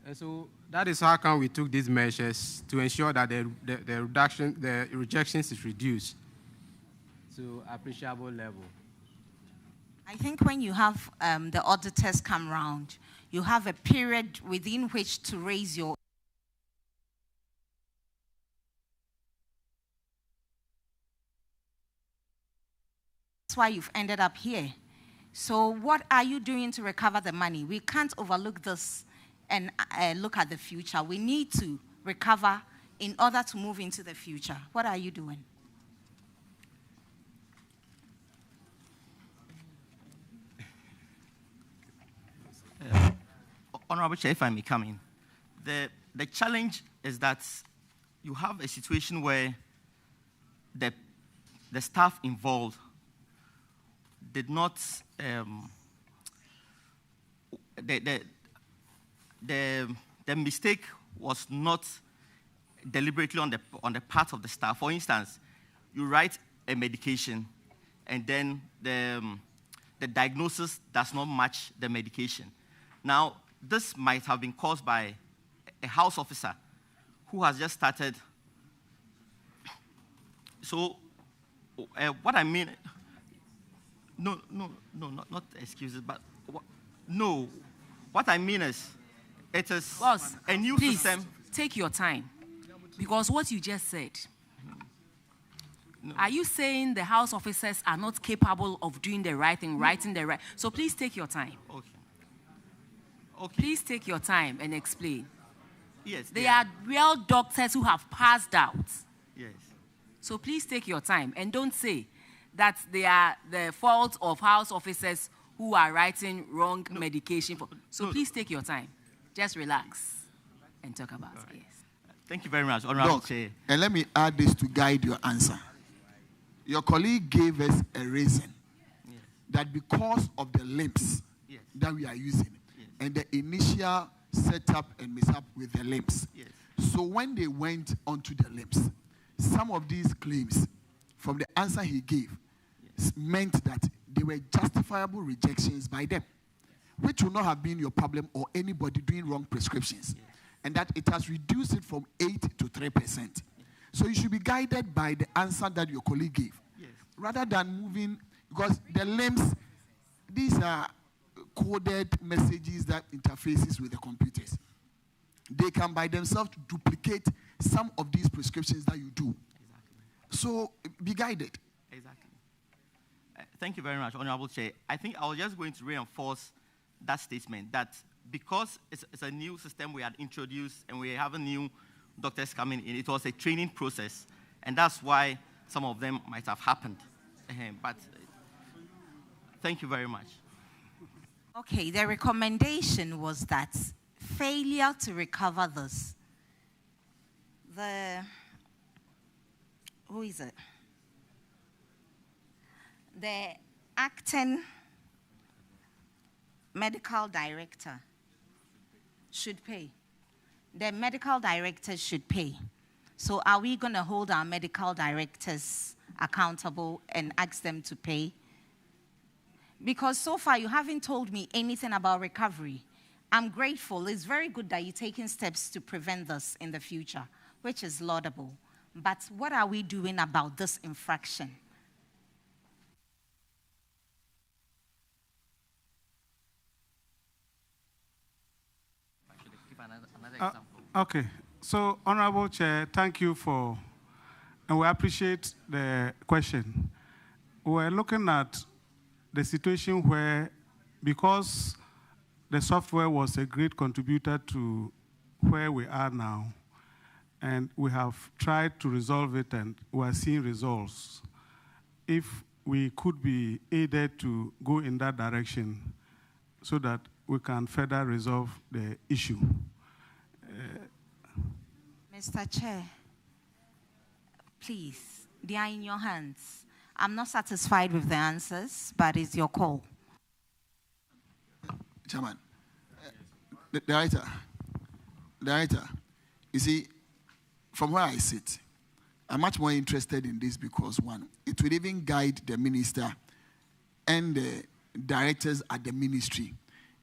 And so that is how come we took these measures to ensure that the rejections is reduced to appreciable level. I think when you have the auditors come round, you have a period within which to raise your That's why you've ended up here. So what are you doing to recover the money? We can't overlook this and look at the future. We need to recover in order to move into the future. What are you doing? Honorable Chair, if I may come in. The challenge is that you have a situation where the staff involved did not, the mistake was not deliberately on the part of the staff. For instance, you write a medication and then the diagnosis does not match the medication. Now, this might have been caused by a house officer who has just started. So, what I mean, not excuses, but no. What I mean is, it is Boss, a new please, system. Take your time, because what you just said. Are you saying the house officers are not capable of doing the right thing, writing the right? So please take your time. Okay. Please take your time and explain. Yes. They are real doctors who have passed out. Yes. So please take your time and don't say that they are the fault of house officers who are writing wrong medication. So please take your time. Just relax and talk about it. Yes. Thank you very much, Honorable Chair. And let me add this to guide your answer. Your colleague gave us a reason that because of the limps that we are using and the initial setup and mishap with the limps. So when they went onto the limps, some of these claims from the answer he gave meant that they were justifiable rejections by them, which would not have been your problem or anybody doing wrong prescriptions. And that it has reduced it from 8 to 3%. So you should be guided by the answer that your colleague gave. Rather than moving, because the limbs, these are coded messages that interfaces with the computers. They can by themselves duplicate some of these prescriptions that you do. So be guided. Exactly. Thank you very much, Honorable Chair. I think I was just going to reinforce that statement that because it's a new system we had introduced and we have a new doctors coming in, it was a training process, and that's why some of them might have happened. But thank you very much. Okay, the recommendation was that failure to recover this, who is it? The acting medical director should pay. The medical directors should pay. So are we going to hold our medical directors accountable and ask them to pay? Because so far you haven't told me anything about recovery. I'm grateful. It's very good that you're taking steps to prevent this in the future, which is laudable. But what are we doing about this infraction? Okay. So, Honorable Chair, thank you for, and we appreciate the question. We're looking at the situation where, because the software was a great contributor to where we are now, and we have tried to resolve it and we are seeing results, if we could be aided to go in that direction so that we can further resolve the issue. Mr. Chair. please, they are in your hands. I'm not satisfied with the answers, but it's your call. Chairman, the director, you see, from where I sit, I'm much more interested in this because, one, it will even guide the minister and the directors at the ministry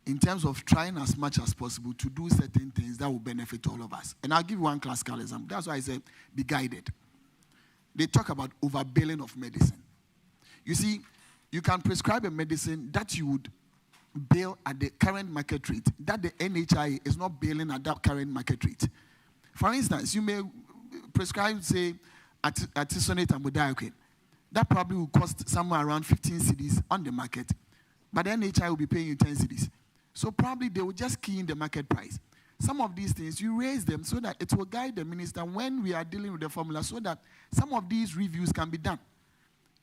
in terms of trying as much as possible to do certain things that will benefit all of us. And I'll give you one classical example. That's why I said be guided. They talk about overbilling of medicine. You see, you can prescribe a medicine that you would bill at the current market rate, that the NHIS is not billing at that current market rate. For instance, you may prescribe, say, artesunate and amodiaquine. That probably will cost somewhere around 15 cedis on the market, but the NHI will be paying you 10 cedis. So probably they will just key in the market price. Some of these things, you raise them so that it will guide the minister when we are dealing with the formula so that some of these reviews can be done.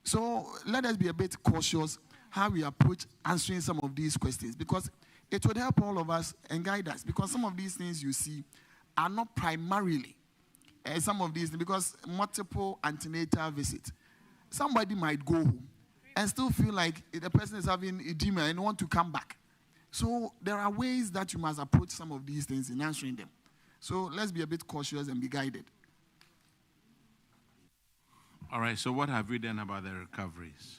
So let us be a bit cautious how we approach answering some of these questions, because it would help all of us and guide us, because some of these things you see are not primarily some of these, because multiple antenatal visits. Somebody might go home and still feel like the person is having edema and want to come back. So there are ways that you must approach some of these things in answering them. So let's be a bit cautious and be guided. All right, so what have we done about the recoveries?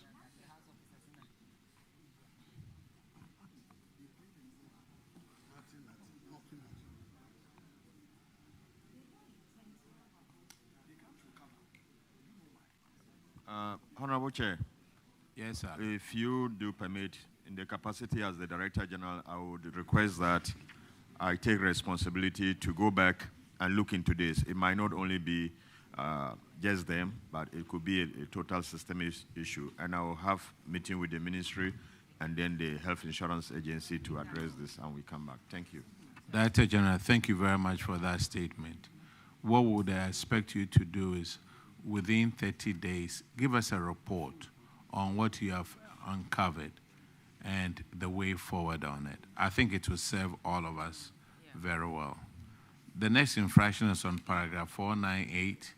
Honorable Chair. Yes, sir. If you do permit, in the capacity as the Director-General, I would request that I take responsibility to go back and look into this. It might not only be just them, but it could be a total system issue. And I will have meeting with the ministry and then the Health Insurance Agency to address this, and we come back. Thank you. Director General, thank you very much for that statement. What would I expect you to do is, within 30 days, give us a report on what you have uncovered and the way forward on it. I think it will serve all of us very well. The next infraction is on paragraph 498,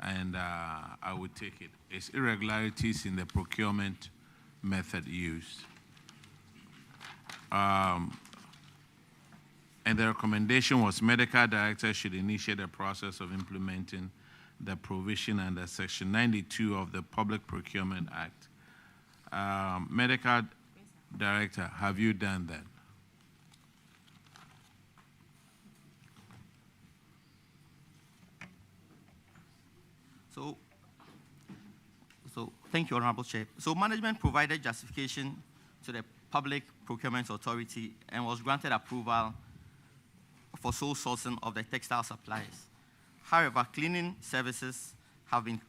and I would take it. It's irregularities in the procurement method used. And the recommendation was medical director should initiate a process of implementing the provision under Section 92 of the Public Procurement Act. Medical director, have you done that? So thank you, Honorable Chair. So management provided justification to the Public Procurement Authority and was granted approval for sole sourcing of the textile supplies. However, cleaning services have been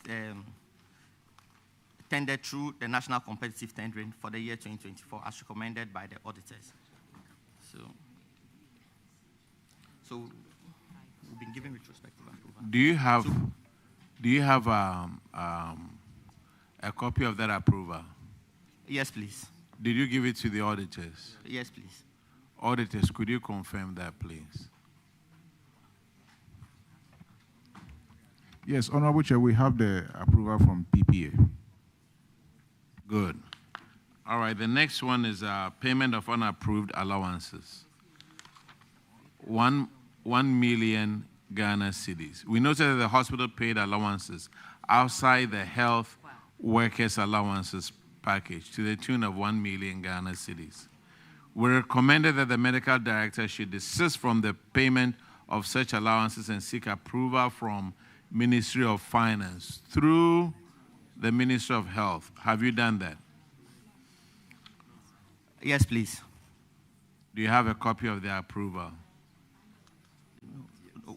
tendered through the National Competitive Tendering for the year 2024 as recommended by the auditors. So we've been given retrospective approval. Do you have a copy of that approval? Yes, please. Did you give it to the auditors? Yes, please. Auditors, could you confirm that, please? Yes, Honorable Chair, we have the approval from PPA. Good. All right, the next one is payment of unapproved allowances. 1 million Ghana cedis. We noted that the hospital paid allowances outside the health workers allowances package to the tune of 1 million Ghana cedis. We recommended that the medical director should desist from the payment of such allowances and seek approval from Ministry of Finance through the Ministry of Health. Have you done that? Yes, please. Do you have a copy of the approval?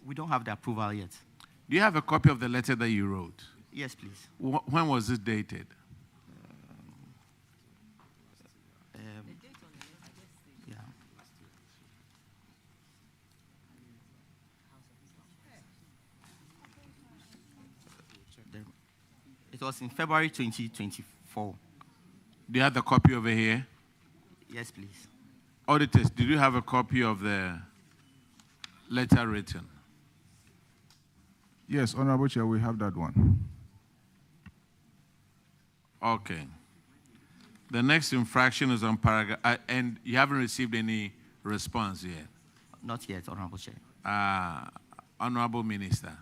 We don't have the approval yet. Do you have a copy of the letter that you wrote? Yes, please. When was it dated? Yeah. It was in February 2024. Do you have the copy over here? Yes, please. Auditors, did you have a copy of the letter written? Yes, Honorable Chair, we have that one. Okay. The next infraction is on paragraph, and you haven't received any response yet. Not yet, Honorable Chair. Honorable Minister,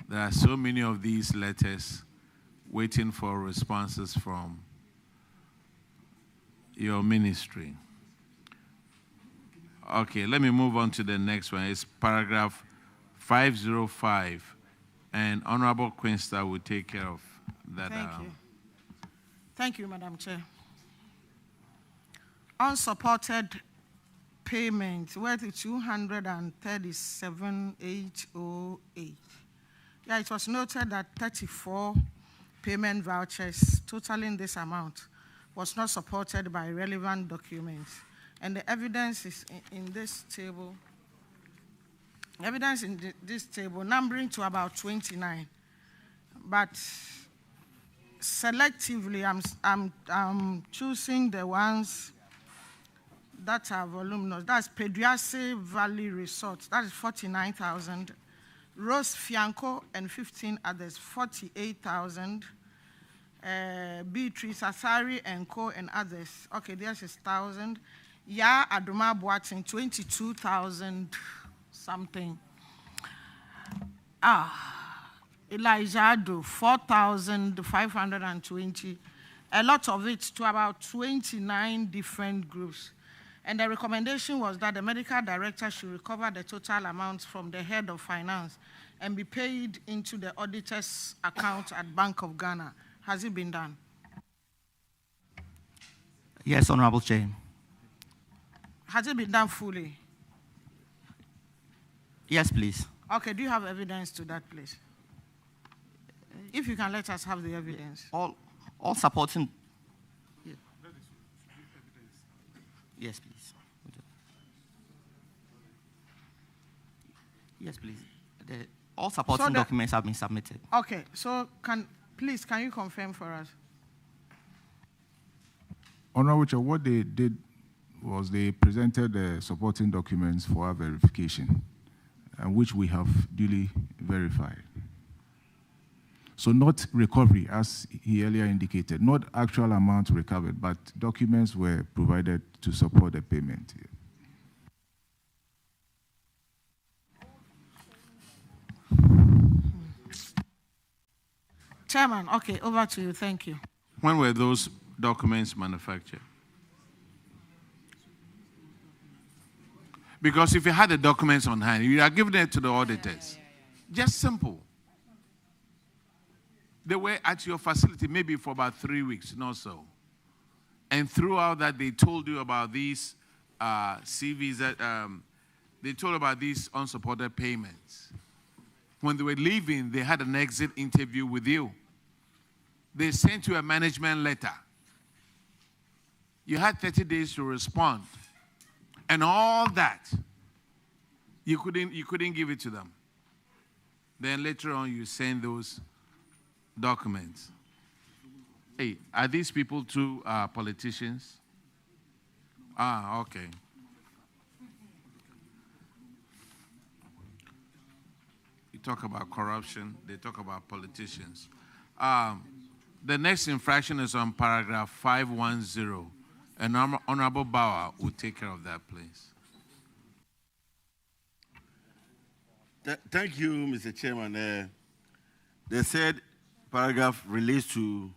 there are so many of these letters waiting for responses from your ministry. Okay, let me move on to the next one. It's paragraph 505, and Honorable Quinster will take care of that. Thank you. Thank you, Madam Chair. Unsupported payments worth 237,808. Yeah, it was noted that 34 payment vouchers totaling this amount was not supported by relevant documents. And the evidence is in this table. Evidence in this table numbering to about 29. But selectively, I'm choosing the ones that are voluminous. That's Peduase Valley Resort. That is 49,000. Rose Fianco and 15 others, 48,000. Beatrice Asari and Co. and others. Okay, there's 1,000. Ya Aduma Boating, 22,000 something. Elijah Ado, 4,520. A lot of it to about 29 different groups. And the recommendation was that the medical director should recover the total amount from the head of finance and be paid into the auditor's account at Bank of Ghana. Has it been done? Yes, Honorable Chair. Has it been done fully? Yes, please. Okay, do you have evidence to that, please? If you can let us have the evidence. All supporting. Yeah. Yes, please. Yes, please. All supporting documents have been submitted. Okay, so can you confirm for us? Honorable Chair, what they did was they presented the supporting documents for our verification, which we have duly verified. So not recovery, as he earlier indicated, not actual amount recovered, but documents were provided to support the payment. Chairman, okay, over to you. Thank you. When were those documents manufactured? Because if you had the documents on hand, you are giving it to the auditors. Just simple. They were at your facility maybe for about 3 weeks, not so. And throughout that, they told you about these CVs, that they told about these unsupported payments. When they were leaving, they had an exit interview with you. They sent you a management letter. You had 30 days to respond. And all that, you couldn't give it to them. Then later on, you send those documents. Hey, are these people too politicians? Okay. You talk about corruption, they talk about politicians. The next infraction is on paragraph 510. And Honorable Bauer will take care of that, please. Thank you, Mr. Chairman. They said paragraph relates to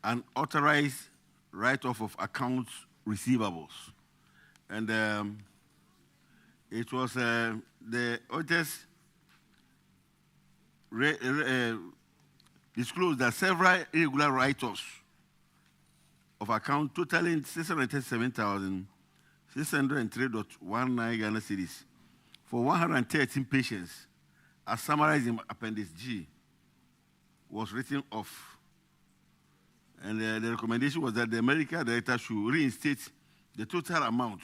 an authorized write-off of accounts receivables. And it was the auditors disclosed that several irregular write-offs of account totaling 637,603.19 Ghana cedis for 113 patients, as summarized in Appendix G, was written off. And the recommendation was that the medical director should reinstate the total amount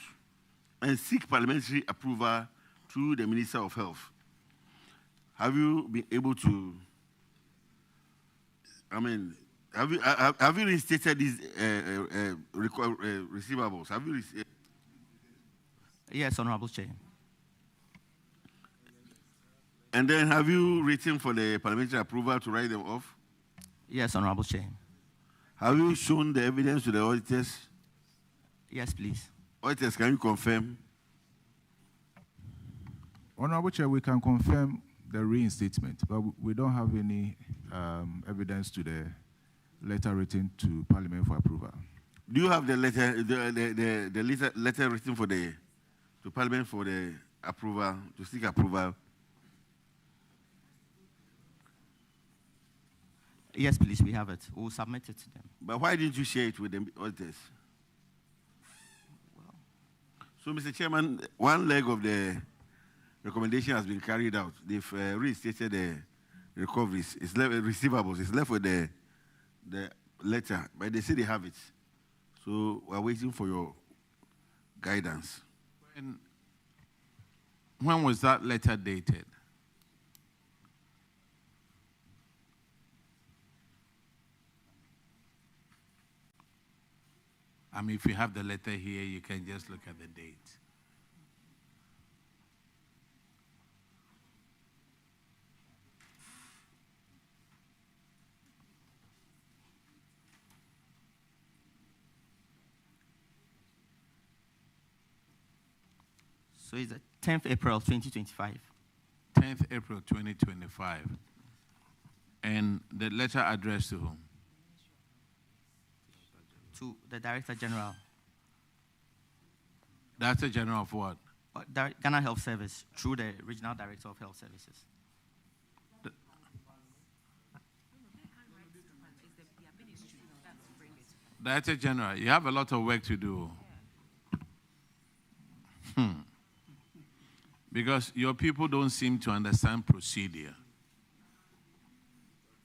and seek parliamentary approval through the Minister of Health. Have you been able to, have you reinstated these receivables? Have you? Yes, Honorable Chair. And then have you written for the parliamentary approval to write them off? Yes, Honorable Chair. Have you shown the evidence to the auditors? Yes, please. Auditors, can you confirm? Honorable Chair, we can confirm the reinstatement, but we don't have any evidence to the letter written to Parliament for approval. Do you have the letter, the letter written to Parliament for the approval, to seek approval? Yes, please, we have it. We'll submit it to them. But why didn't you share it with the auditors? So, Mr. Chairman, one leg of the recommendation has been carried out. They've restated the recoveries. It's left receivables. It's left with the letter, but they say they have it. So we're waiting for your guidance. When was that letter dated? I mean, if you have the letter here, you can just look at the date. So it's the 10th April 2025. 10th April 2025. And the letter addressed to whom? To the Director General. Director General of what? Ghana Health Service, through the Regional Director of Health Services. Director General, you have a lot of work to do. Because your people don't seem to understand procedure.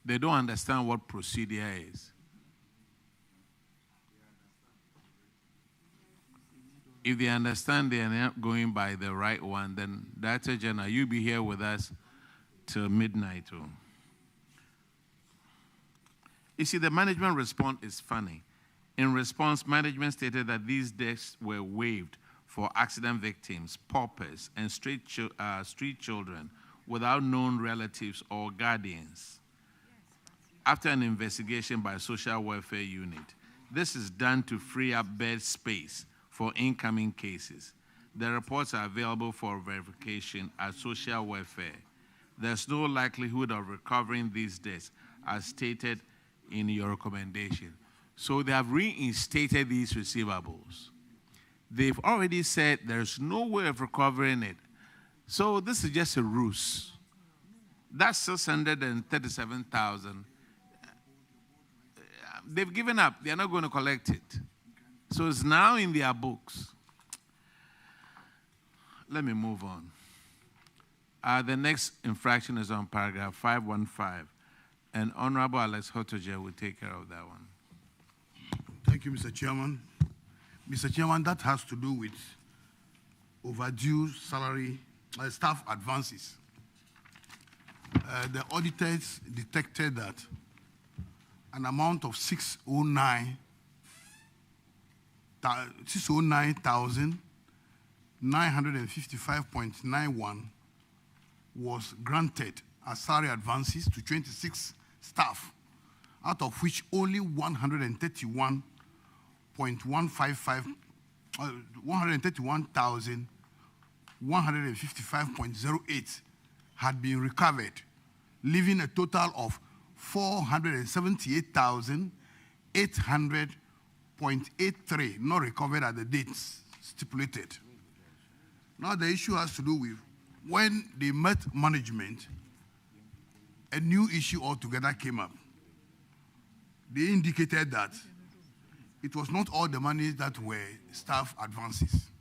They don't understand what procedure is. If they understand they are not going by the right one, then Director General, you'll be here with us till midnight. You see, the management response is funny. In response, management stated that these debts were waived for accident victims, paupers, and street children without known relatives or guardians after an investigation by Social Welfare Unit. This is done to free up bed space for incoming cases. The reports are available for verification at Social Welfare. There's no likelihood of recovering these debts as stated in your recommendation. So they have reinstated these receivables. They've already said there's no way of recovering it. So this is just a ruse. That's 637,000. They've given up. They're not going to collect it. So it's now in their books. Let me move on. The next infraction is on paragraph 515. And Honorable Alex Hotoje will take care of that one. Thank you, Mr. Chairman. Mr. Chairman, that has to do with overdue salary, staff advances. The auditors detected that an amount of 609,955.91 was granted as salary advances to 26 staff, out of which only 131,155.08 had been recovered, leaving a total of 478,800.83 not recovered at the dates stipulated. Now the issue has to do with when they met management, a new issue altogether came up. They indicated that it was not all the money that were staff advances,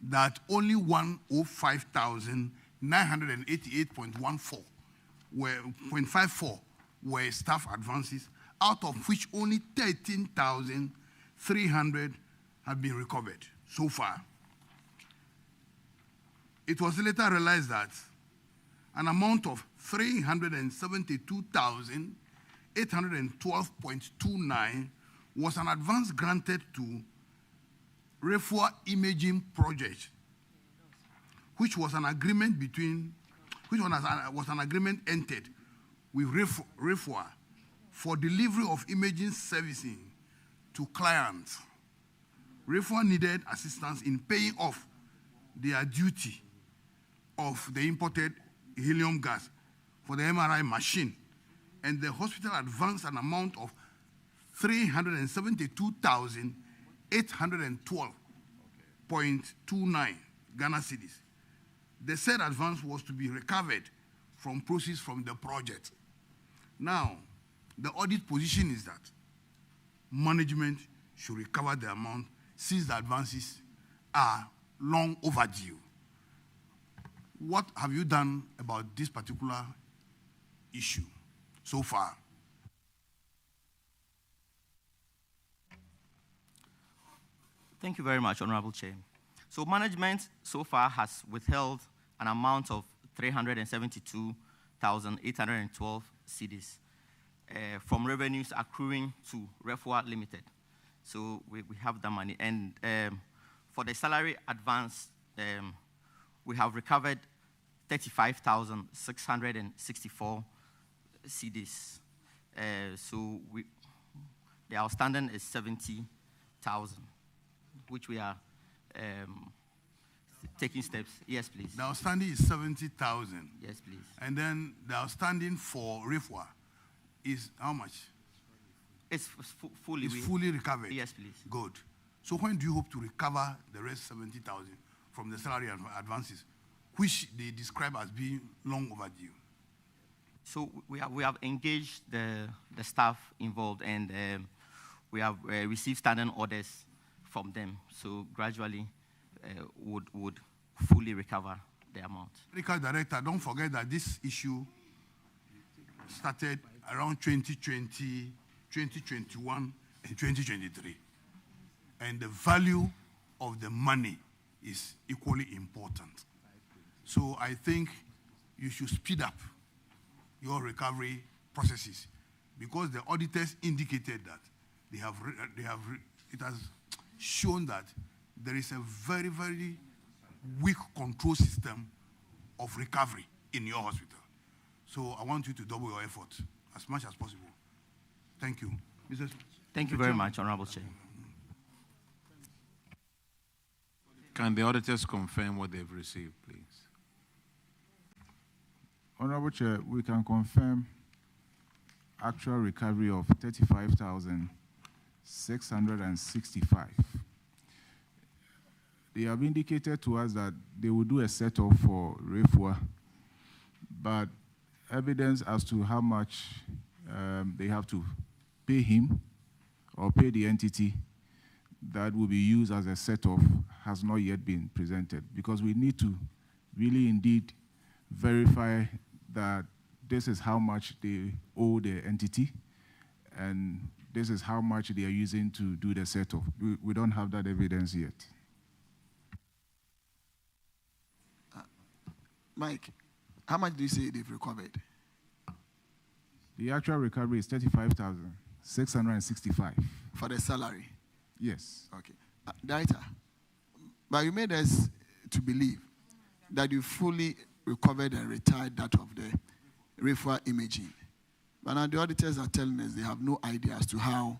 that only 105,988.14 were staff advances, out of which only 13,300 have been recovered so far. It was later realized that an amount of 372,812.29 was an advance granted to Refor Imaging Project, which was an agreement entered with Refor for delivery of imaging servicing to clients. REFWA needed assistance in paying off their duty of the imported helium gas for the MRI machine, and the hospital advanced an amount of 372,812.29 Ghana cedis. The said advance was to be recovered from proceeds from the project. Now, the audit position is that management should recover the amount since the advances are long overdue. What have you done about this particular issue so far? Thank you very much, Honorable Chair. So management so far has withheld an amount of 372,812 cedis from revenues accruing to REFWA Limited. So we have the money. And for the salary advance, we have recovered 35,664 cedis. So the outstanding is 70,000, which we are taking steps. Yes, please. The outstanding is 70,000. Yes, please. And then the outstanding for REFWA is how much? It's fully. It's fully recovered? Yes, please. Good. So when do you hope to recover the rest 70,000 from the salary advances, which they describe as being long overdue? So we have engaged the staff involved, and we have received standing orders from them. So gradually would fully recover the amount. Medical Director, don't forget that this issue started around 2020, 2021, and 2023. And the value of the money is equally important. So I think you should speed up your recovery processes, because the auditors indicated that it has shown that there is a very, very weak control system of recovery in your hospital. So I want you to double your efforts as much as possible. Thank you. Thank you very much, Honorable Chair. Can the auditors confirm what they've received, please? Honorable Chair, we can confirm actual recovery of 35,665. They have indicated to us that they will do a set-off for REFWA, but evidence as to how much they have to pay him or pay the entity that will be used as a set-off has not yet been presented, because we need to really indeed verify that this is how much they owe the entity and this is how much they are using to do the set-off. We don't have that evidence yet. Mike, how much do you say they've recovered? The actual recovery is 35,665. For the salary? Yes. Okay. Director, but you made us to believe that you fully recovered and retired that of the REFWA imaging. But now the auditors are telling us they have no idea as to how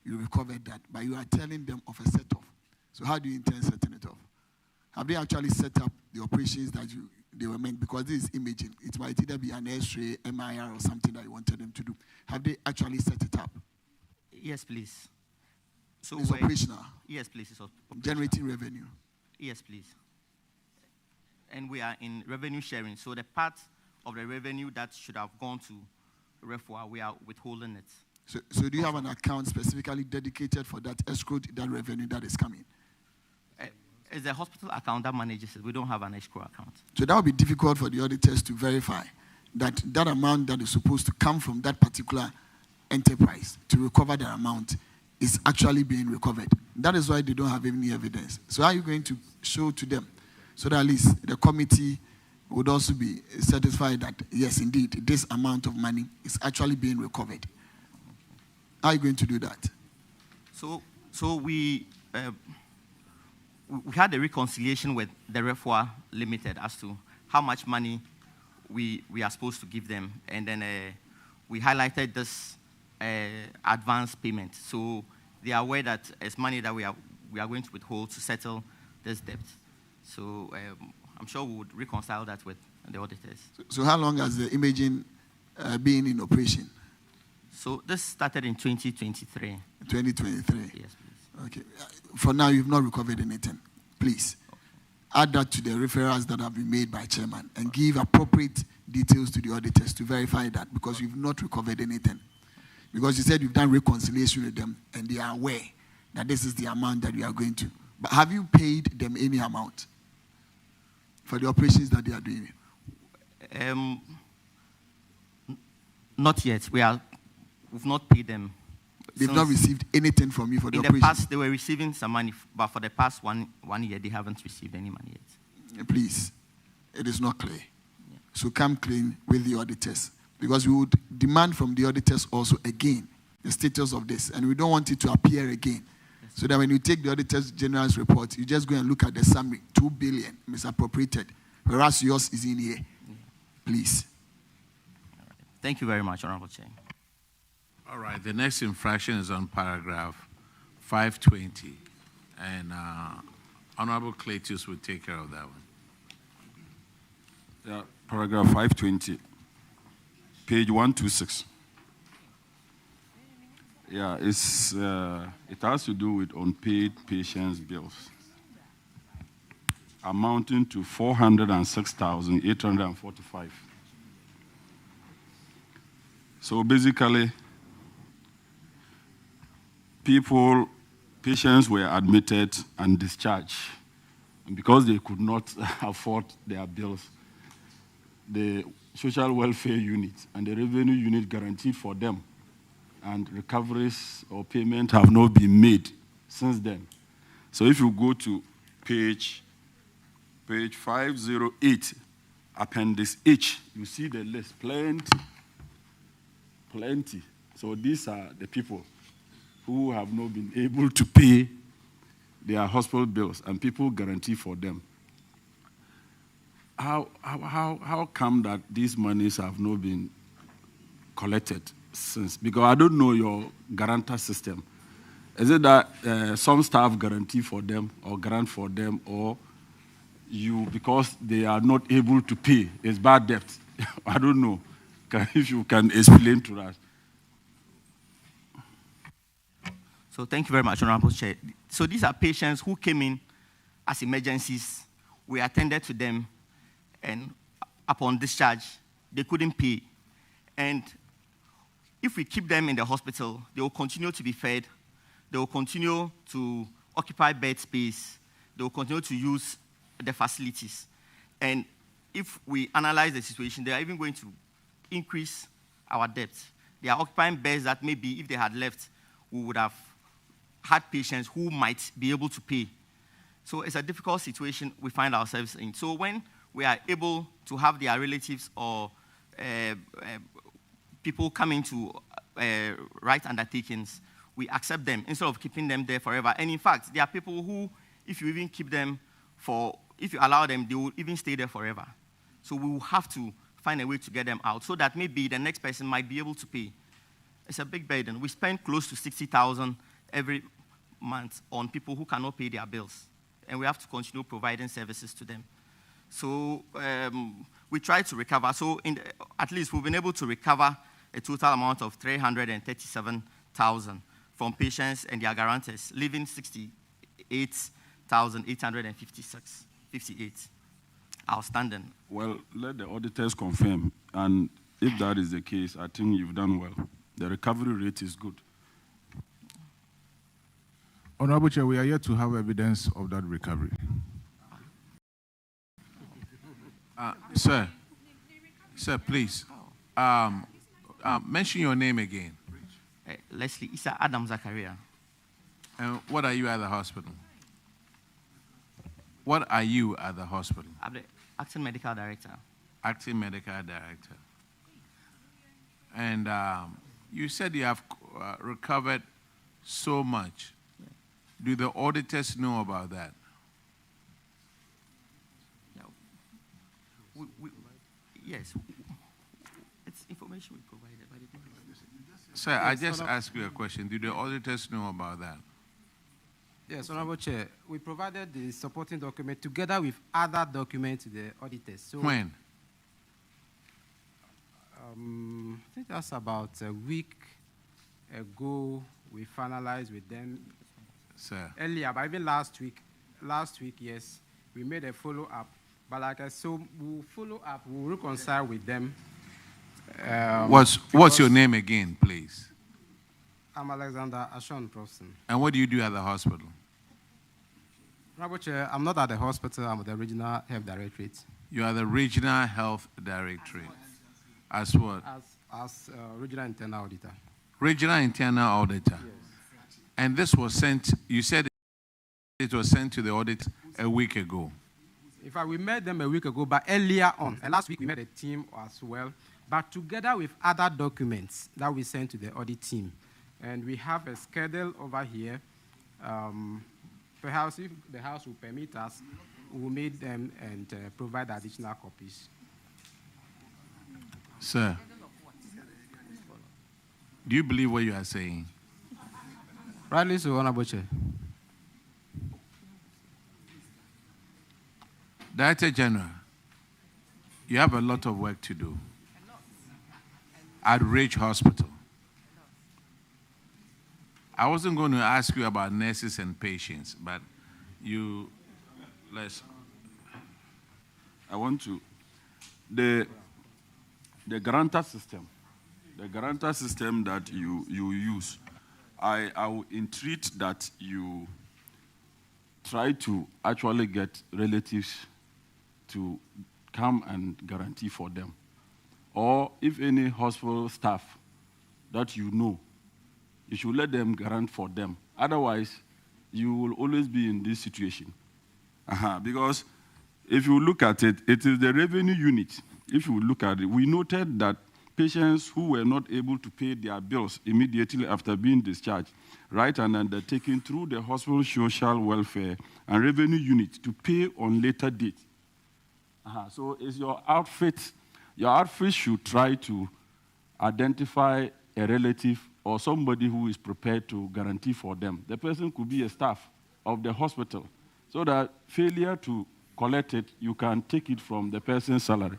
you recovered that, but you are telling them of a set-off. So how do you intend setting it off? Have they actually set up the operations that they were meant? Because this is imaging. It might either be an X-ray, MIR, or something that you wanted them to do. Have they actually set it up? Yes, please. So it's operational? Yes, please. It's operational. Generating revenue? Yes, please. And we are in revenue sharing. So the part of the revenue that should have gone to REFWA, we are withholding it. So do you have an account specifically dedicated for that escrow, that revenue that is coming? It's the hospital account that manages it. We don't have an escrow account. So that would be difficult for the auditors to verify that that amount that is supposed to come from that particular enterprise to recover that amount is actually being recovered. That is why they don't have any evidence. So how are you going to show to them so that at least the committee would also be satisfied that, yes, indeed, this amount of money is actually being recovered? How are you going to do that? So we had a reconciliation with the REFWA Limited as to how much money we are supposed to give them. And then we highlighted this advance payment. So they are aware that it's money that we are going to withhold to settle this debt. So I'm sure we would reconcile that with the auditors. So how long has the imaging been in operation? So this started in 2023. 2023? Yes, please. Okay. For now, you've not recovered anything. Please, add that to the referrals that have been made by chairman and give appropriate details to the auditors to verify that, because you've not recovered anything. Because you said you've done reconciliation with them and they are aware that this is the amount that you are going to. But have you paid them any amount for the operations that they are doing? Not yet. We've not paid them. They've not received anything from you for the operation? In the past, they were receiving some money, but for the past one year, they haven't received any money yet. Please, it is not clear. Yeah. So come clean with the auditors, because we would demand from the auditors also again the status of this, and we don't want it to appear again. Yes. So that when you take the Auditor-General's report, you just go and look at the summary, 2 billion misappropriated, whereas yours is in here. Yeah. Please. All right. Thank you very much, Honorable Chair. All right, the next infraction is on paragraph 520, and Honorable Cletus will take care of that one. Yeah, paragraph 520, page 126. Yeah, it has to do with unpaid patients' bills, amounting to 406,845. So basically, patients were admitted and discharged. And because they could not afford their bills, the social welfare unit and the revenue unit guaranteed for them, and recoveries or payment have not been made since then. So if you go to page 508, appendix H, you see the list, plenty. So these are the people who have not been able to pay their hospital bills, and people guarantee for them. How come that these monies have not been collected since? Because I don't know your guarantor system. Is it that some staff guarantee for them or grant for them, or you, because they are not able to pay, it's bad debt? I don't know. If you can explain to us. So thank you very much, Honorable Chair. So these are patients who came in as emergencies. We attended to them, and upon discharge, they couldn't pay. And if we keep them in the hospital, they will continue to be fed. They will continue to occupy bed space. They will continue to use the facilities. And if we analyze the situation, they are even going to increase our debt. They are occupying beds that maybe if they had left, we would have had patients who might be able to pay. So it's a difficult situation we find ourselves in. So when we are able to have their relatives or people coming to write undertakings, we accept them instead of keeping them there forever. And in fact, there are people who, if you even keep them if you allow them, they will even stay there forever. So we will have to find a way to get them out so that maybe the next person might be able to pay. It's a big burden. We spend close to 60,000 every month on people who cannot pay their bills, and we have to continue providing services to them. So we try to recover. So at least we've been able to recover a total amount of 337,000 from patients and their guarantors, leaving 68,858 outstanding. Well, let the auditors confirm, and if that is the case, I think you've done well. The recovery rate is good. Honorable Chair, we are yet to have evidence of that recovery. Sir, please, mention your name again. Leslie Issa Adam Zakaria. And what are you at the hospital? What are you at the hospital? I'm the acting medical director. Acting medical director. And you said you have recovered so much. Do the auditors know about that? Yes. It's information information we provided, but it didn't. Sir, I just asked you a question. Do the auditors know about that? Yes, Honorable Chair. We provided the supporting document together with other documents to the auditors. So, When? I think that's about a week ago. We finalized with them. Sir. Earlier, but even last week, yes, we made a follow-up. But like I said, we'll follow up, we'll reconcile with them. What's your name again, please? I'm Alexander Ashon Profson. And what do you do at the hospital? Honorable Chair, I'm not at the hospital, I'm at the Regional Health Directorate. You are the Regional Health Directorate. As what? As Regional Internal Auditor. Regional Internal Auditor. Yes. And this was sent, you said it was sent to the audit a week ago. In fact, we met them a week ago, but earlier on, and last week we met a team as well, but together with other documents that we sent to the audit team. And we have a schedule over here. Perhaps if the House will permit us, we'll meet them and provide additional copies. Sir, do you believe what you are saying? Rightly so, Honorable Chair. Director General, you have a lot of work to do at Ridge Hospital. I wasn't going to ask you about nurses and patients, but I want to, the guarantor system that you use, I will entreat that you try to actually get relatives to come and guarantee for them. Or if any hospital staff that you know, you should let them guarantee for them. Otherwise, you will always be in this situation. Because if you look at it, it is the revenue unit. If you look at it, we noted that patients who were not able to pay their bills immediately after being discharged, right, and undertaken through the hospital social welfare and revenue unit to pay on later date. So is your outfit should try to identify a relative or somebody who is prepared to guarantee for them. The person could be a staff of the hospital, so that failure to collect it, you can take it from the person's salary.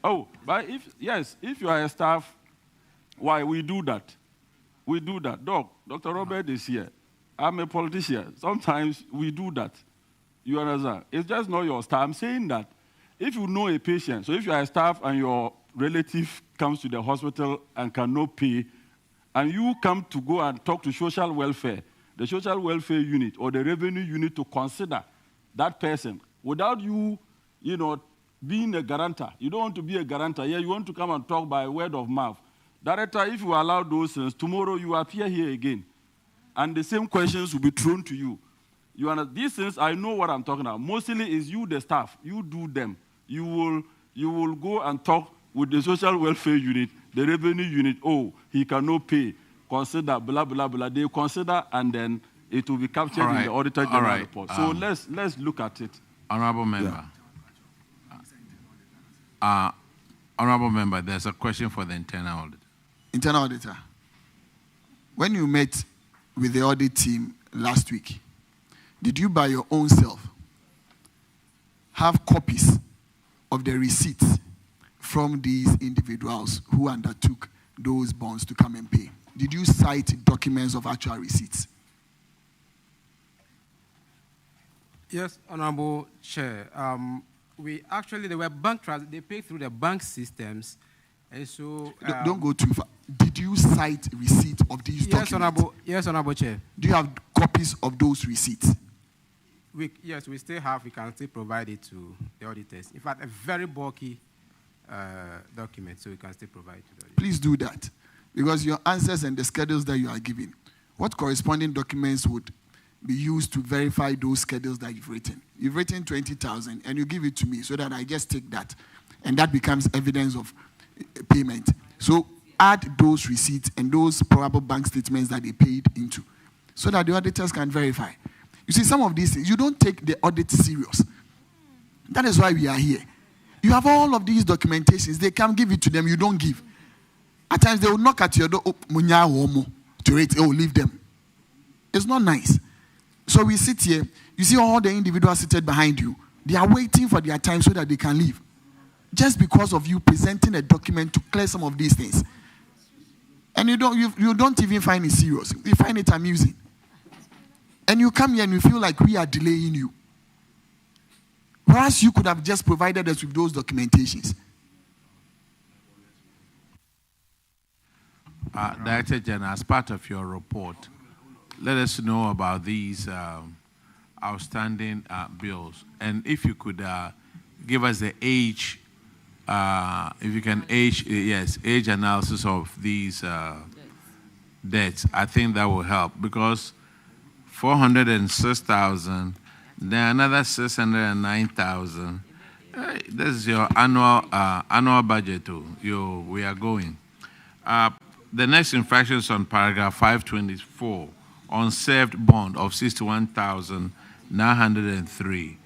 Oh, but if you are a staff, why we do that? We do that. Dr. Robert is here. I'm a politician. Sometimes we do that. You understand? It's just not your staff. I'm saying that if you know a patient, so if you are a staff and your relative comes to the hospital and cannot pay, and you come to go and talk to social welfare, the social welfare unit or the revenue unit to consider that person without you, being a guarantor. You don't want to be a guarantor. Yeah, you want to come and talk by word of mouth. Director, if you allow those things, tomorrow you appear here again, and the same questions will be thrown to you. These things, I know what I'm talking about. Mostly is you, the staff. You do them. You will go and talk with the social welfare unit, the revenue unit. Oh, he cannot pay. Consider, blah, blah, blah. They consider, and then it will be captured in the Auditor-General report. So let's look at it. Honorable Member. Honorable Member, there's a question for the Internal Auditor. Internal Auditor, when you met with the audit team last week, did you by your own self have copies of the receipts from these individuals who undertook those bonds to come and pay? Did you cite documents of actual receipts? Yes, Honorable Chair. They were bank transfers. They paid through the bank systems, and so don't go too far. Did you cite receipt of these documents? Yes, Honorable Chair. Do you have copies of those receipts? Yes, we still have. We can still provide it to the auditors. In fact, a very bulky document, so we can still provide it to the auditors. Please do that, because your answers and the schedules that you are giving, what corresponding documents would be used to verify those schedules that you've written? You've written 20,000, and you give it to me so that I just take that, and that becomes evidence of payment. So add those receipts and those probable bank statements that they paid into, so that the auditors can verify. You see, some of these things, you don't take the audit serious. That is why we are here. You have all of these documentations. They come give it to them. You don't give. At times they will knock at your door. To rate. Oh, leave them. It's not nice. So we sit here. You see all the individuals seated behind you. They are waiting for their time so that they can leave. Just because of you presenting a document to clear some of these things. And you don't even find it serious. You find it amusing. And you come here and you feel like we are delaying you. Whereas you could have just provided us with those documentations. Director-General, as part of your report, let us know about these outstanding bills. And if you could give us the age, if you can age analysis of these debts, I think that will help, because 406,000, then another 609,000. This is your annual budget too. We are going. The next infraction is on paragraph 524, unserved bond of 61,903.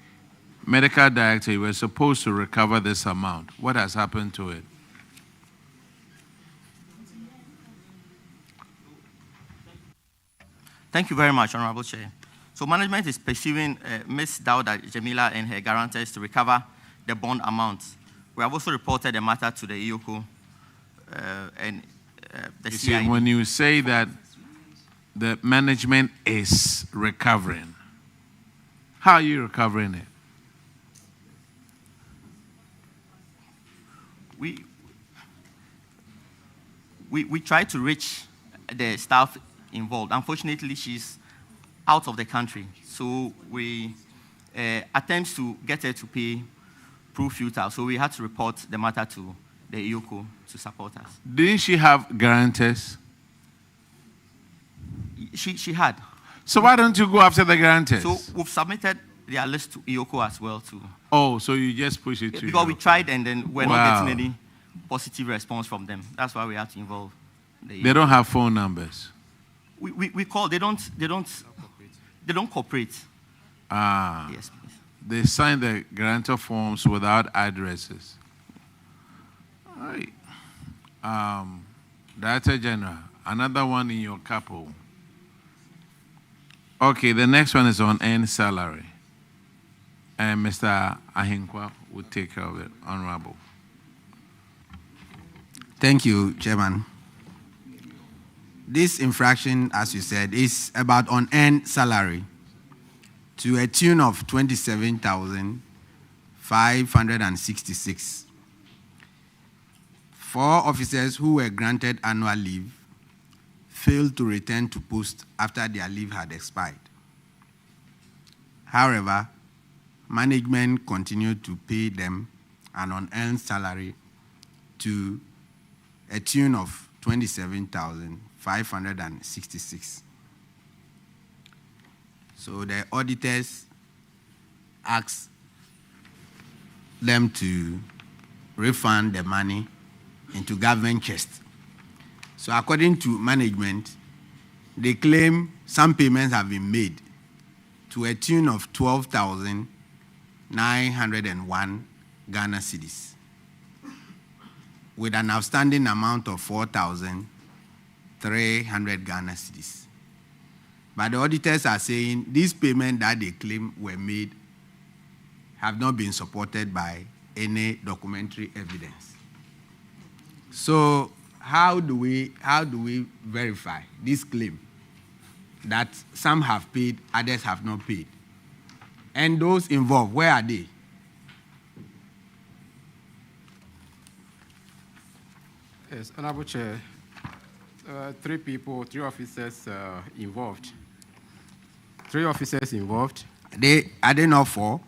Medical director, you were supposed to recover this amount. What has happened to it? Thank you very much, Honorable Chair. So management is pursuing Ms. Dauda Jamila and her guarantors to recover the bond amount. We have also reported the matter to the EOCO and the CID. See, when you say that the management is recovering, how are you recovering it? We try to reach the staff involved. Unfortunately, she's out of the country. So we attempt to get her to pay proof futile. So we had to report the matter to the EOCO to support us. Didn't she have guarantors? She had. So why don't you go after the guarantors? So we've submitted their list to EOCO as well too. Oh, so you just push it to because EOCO. We tried and then we're not getting any positive response from them. That's why we had to involve the EOCO. They don't have phone numbers. We call. They don't cooperate. Ah. Yes, please. They sign the guarantor forms without addresses. All right. Director-General, another one in your couple. Okay, the next one is on earned salary. And Mr. Ahinkwa will take care of it. Honorable. Thank you, Chairman. This infraction, as you said, is about unearned salary to a tune of 27,566. 4 officers who were granted annual leave failed to return to post after their leave had expired. However, management continued to pay them an unearned salary to a tune of 27,566. So the auditors asked them to refund the money into government chest. So according to management, they claim some payments have been made to a tune of 12,901 Ghana cedis, with an outstanding amount of 4,300 Ghana cedis. But the auditors are saying these payments that they claim were made have not been supported by any documentary evidence. So how do we verify this claim that some have paid, others have not paid? And those involved, where are they? Yes, Honorable Chair, 3 officers involved. 3 officers involved. Are they not 4?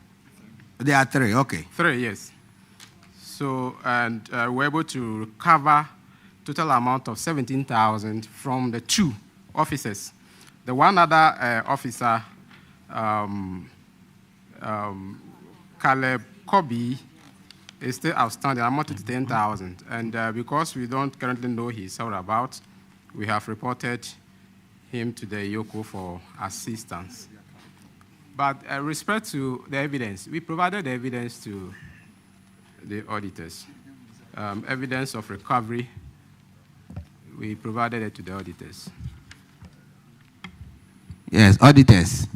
They are 3, okay. 3, yes. So, and we're able to recover total amount of 17,000 from the 2 officers. The one other officer, Caleb Kobe, is still outstanding, amounted to 10,000. And because we don't currently know his whereabouts, we have reported him to the EOCO for assistance. But respect to the evidence, we provided the evidence to the auditors. Evidence of recovery, we provided it to the auditors. Yes, auditors.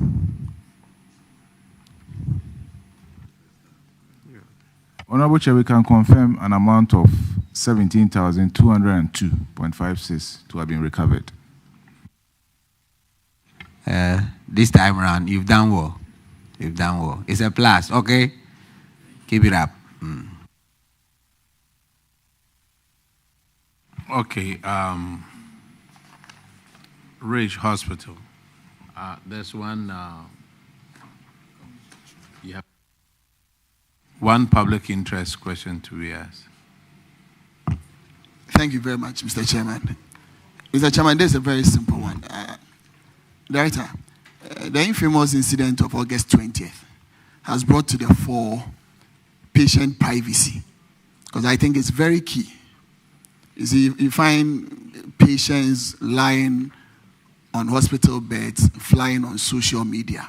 Honorable Chair, we can confirm an amount of 17,202.56 to have been recovered. This time around, you've done well. You've done well. It's a plus, okay? Keep it up. Okay, Ridge Hospital. There's one, you have one public interest question to be asked. Thank you very much, Mr. Chairman. Mr. Chairman, this is a very simple one. Director, the infamous incident of August 20th has brought to the fore patient privacy, because I think it's very key. You see, you find patients lying on hospital beds, flying on social media.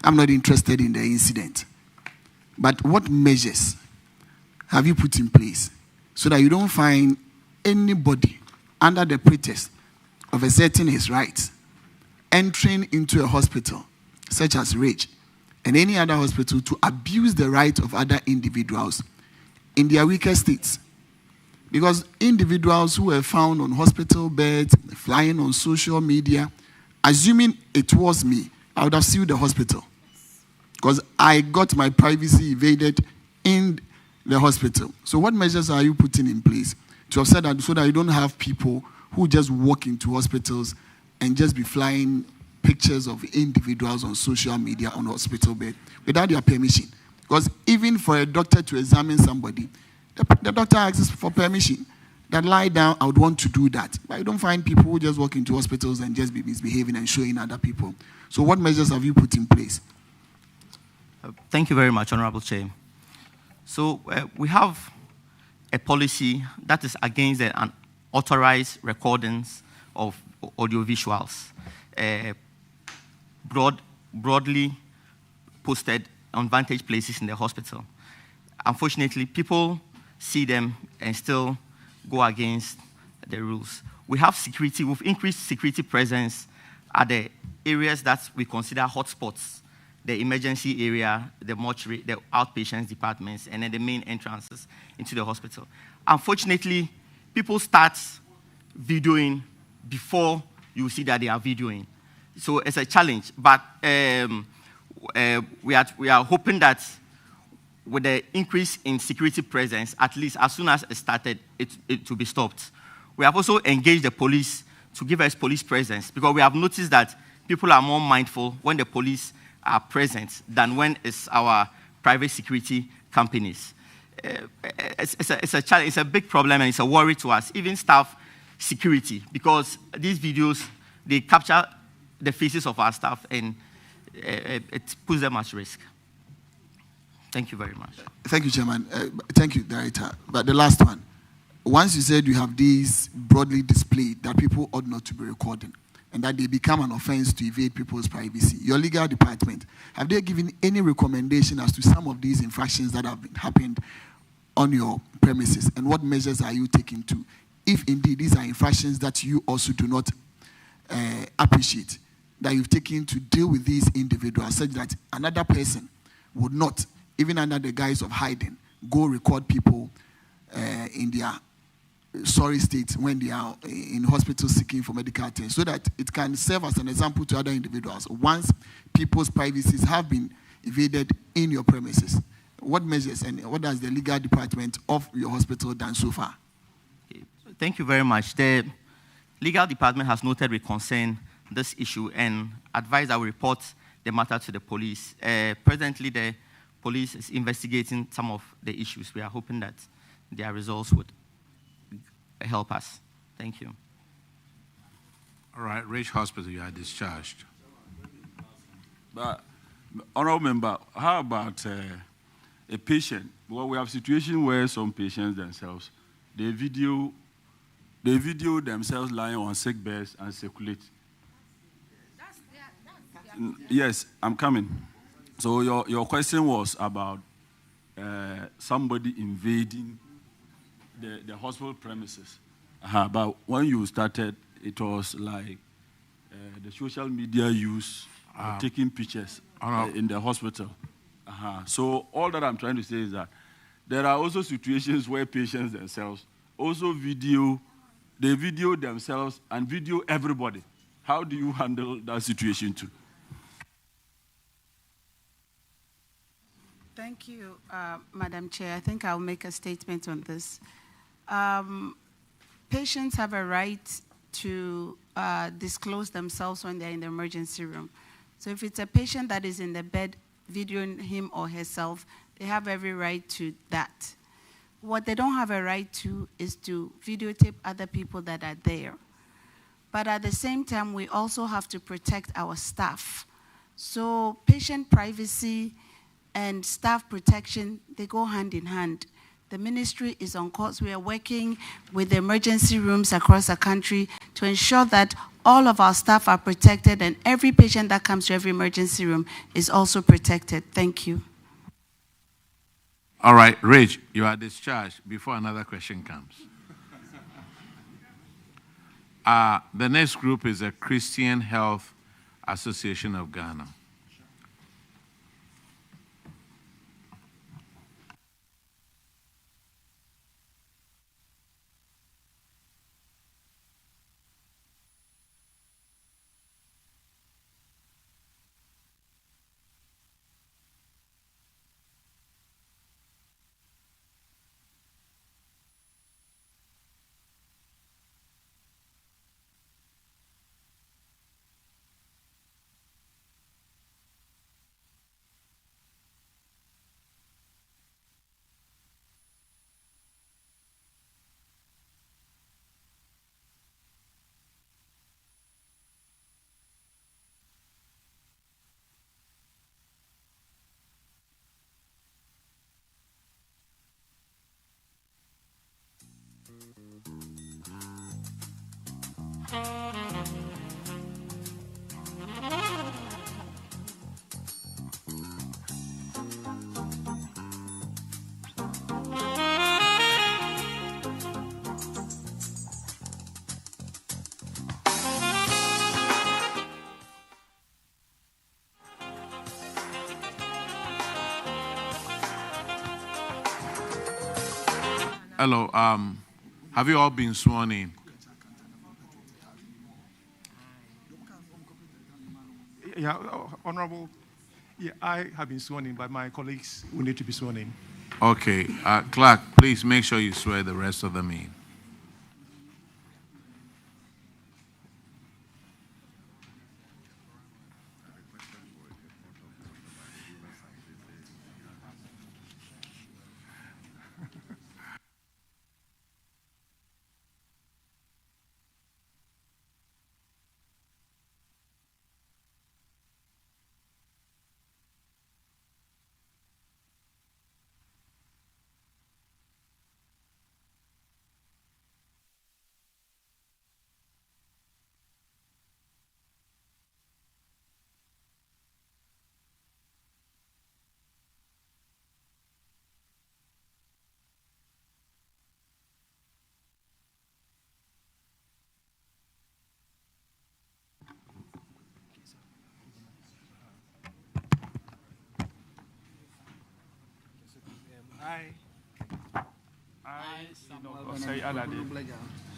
I'm not interested in the incident. But what measures have you put in place so that you don't find anybody under the pretext of asserting his rights entering into a hospital such as Ridge and any other hospital to abuse the rights of other individuals in their weaker states? Because individuals who were found on hospital beds, flying on social media, assuming it was me, I would have sued the hospital. Because I got my privacy invaded in the hospital. So what measures are you putting in place to offset that so that you don't have people who just walk into hospitals and just be flying pictures of individuals on social media on hospital bed without their permission? Because even for a doctor to examine somebody, the doctor asks for permission. That lie down, I would want to do that. But you don't find people who just walk into hospitals and just be misbehaving and showing other people. So what measures have you put in place? Thank you very much, Honorable Chair. So we have a policy that is against the unauthorized recordings of audiovisuals, broadly posted on vantage places in the hospital. Unfortunately, people see them and still go against the rules. We have security, we've increased security presence at the areas that we consider hotspots, the emergency area, the mortuary, the outpatients departments, and then the main entrances into the hospital. Unfortunately, people start videoing before you see that they are videoing. So it's a challenge, but we are hoping that with the increase in security presence, at least as soon as it started, it will be stopped. We have also engaged the police to give us police presence, because we have noticed that people are more mindful when the police are present than when it's our private security companies. It's a challenge, it's a big problem, and it's a worry to us, even staff security, because these videos, they capture the faces of our staff, and it puts them at risk. Thank you very much. Thank you, Chairman. Thank you, Director. But the last one. Once you said you have these broadly displayed that people ought not to be recording and that they become an offense to evade people's privacy, your legal department, have they given any recommendation as to some of these infractions that have happened on your premises? And what measures are you taking to, if indeed these are infractions that you also do not appreciate, that you've taken to deal with these individuals such that another person would not, even under the guise of hiding, go record people in their sorry state when they are in hospitals seeking for medical attention, so that it can serve as an example to other individuals once people's privacies have been evaded in your premises. What measures and what has the legal department of your hospital done so far? Thank you very much. The legal department has noted with concern this issue and advised that we report the matter to the police. Presently, the police is investigating some of the issues. We are hoping that their results would help us. Thank you. All right, Ridge Hospital, you are discharged. But, Honorable Member, how about a patient? Well, we have a situation where some patients themselves, they video themselves lying on sick beds and circulate. Yes, I'm coming. So your question was about somebody invading the hospital premises. But when you started, it was like the social media use, taking pictures in the hospital. So all that I'm trying to say is that there are also situations where patients themselves also video themselves and video everybody. How do you handle that situation too? Thank you, Madam Chair. I think I'll make a statement on this. Patients have a right to disclose themselves when they're in the emergency room. So if it's a patient that is in the bed videoing him or herself, they have every right to that. What they don't have a right to is to videotape other people that are there. But at the same time, we also have to protect our staff. So patient privacy and staff protection, they go hand in hand. The ministry is on course. We are working with the emergency rooms across the country to ensure that all of our staff are protected and every patient that comes to every emergency room is also protected. Thank you. All right, Rich, you are discharged before another question comes. The next group is the Christian Health Association of Ghana. Hello, have you all been sworn in? Yeah, Honorable, yeah, I have been sworn in, but my colleagues will need to be sworn in. Okay, clerk, please make sure you swear the rest of them in.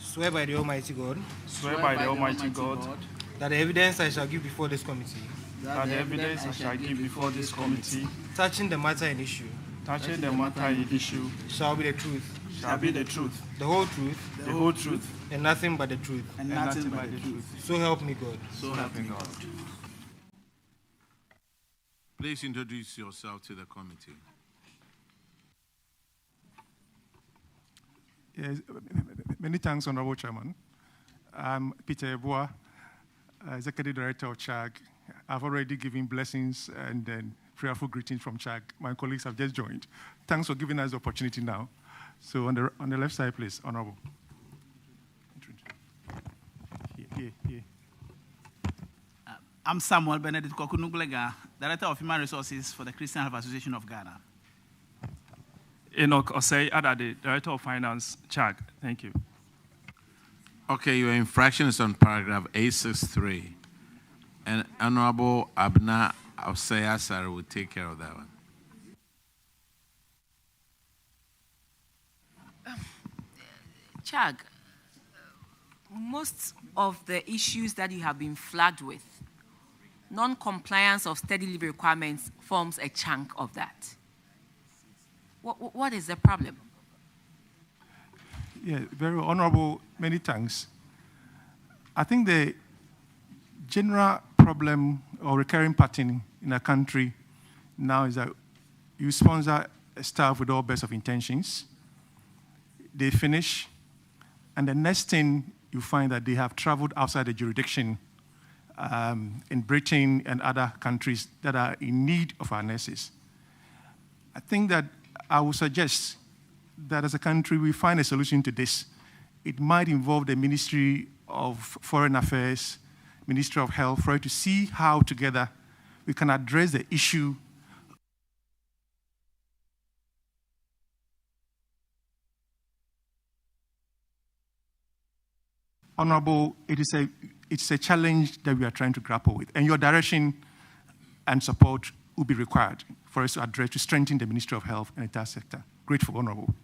Swear by the Almighty God. Swear by the Almighty God. That the evidence I shall give before this committee. That the evidence I shall give before this committee. Touching the matter in issue. Touching the matter in issue. Shall be the truth. Shall be the truth. The whole truth. The whole truth. And nothing but the truth. And nothing but the truth. So help me God. So help me God. Please introduce yourself to the committee. Yes, many thanks, Honorable Chairman. I'm Peter Eboa, Executive Director of CHAG. I've already given blessings and then prayerful greetings from CHAG. My colleagues have just joined. Thanks for giving us the opportunity now. So on the left side, please, Honorable. Here. I'm Samuel Benedict Kokunuglega, Director of Human Resources for the Christian Health Association of Ghana. Enoch Osei Adade, Director of Finance, CHAG. Thank you. Okay, your infraction is on paragraph 863. And Honorable Abna Osei Asare will take care of that one. CHAG, most of the issues that you have been flagged with, non-compliance of steady leave requirements forms a chunk of that. What is the problem? Yeah, very honorable, many thanks. I think the general problem or recurring pattern in a country now is that you sponsor a staff with all best of intentions, they finish, and the next thing you find that they have traveled outside the jurisdiction in Britain and other countries that are in need of our nurses. I think that I would suggest that as a country we find a solution to this. It might involve the Ministry of Foreign Affairs, Ministry of Health, for it to see how together we can address the issue Honorable, it's a challenge that we are trying to grapple with, and your direction and support will be required for us to address, to strengthen the Ministry of Health and the entire sector. Grateful, Honorable.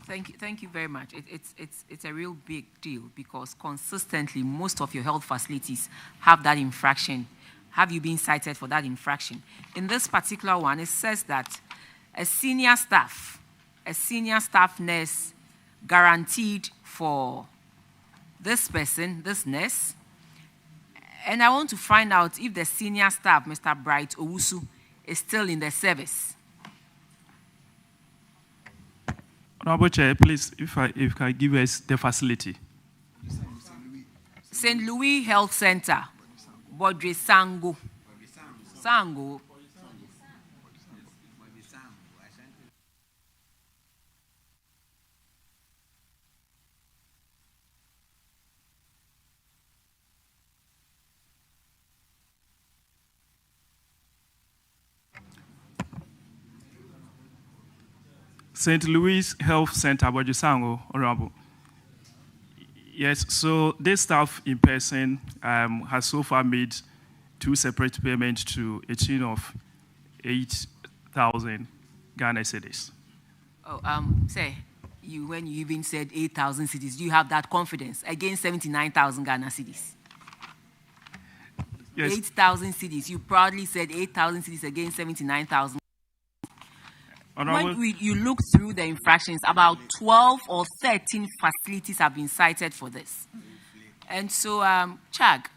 Thank you very much. It's a real big deal because consistently most of your health facilities have that infraction. Have you been cited for that infraction? In this particular one, it says that a senior staff nurse guaranteed for this person, this nurse, and I want to find out if the senior staff, Mr. Bright Owusu, is still in the service. Honorable Chair, please, if you can give us the facility. St. Louis Health Center, Bodre Sango. Sango. St. Louis Health Center, Bojisango, Honorable. Yes, so this staff in person has so far made 2 separate payments to a tune of 8,000 Ghana cedis. Oh, say, when you even said 8,000 cedis, do you have that confidence against 79,000 Ghana cedis? Yes. 8,000 cedis. You proudly said 8,000 cedis against 79,000. When you look through the infractions, about 12 or 13 facilities have been cited for this. And so, CHAG,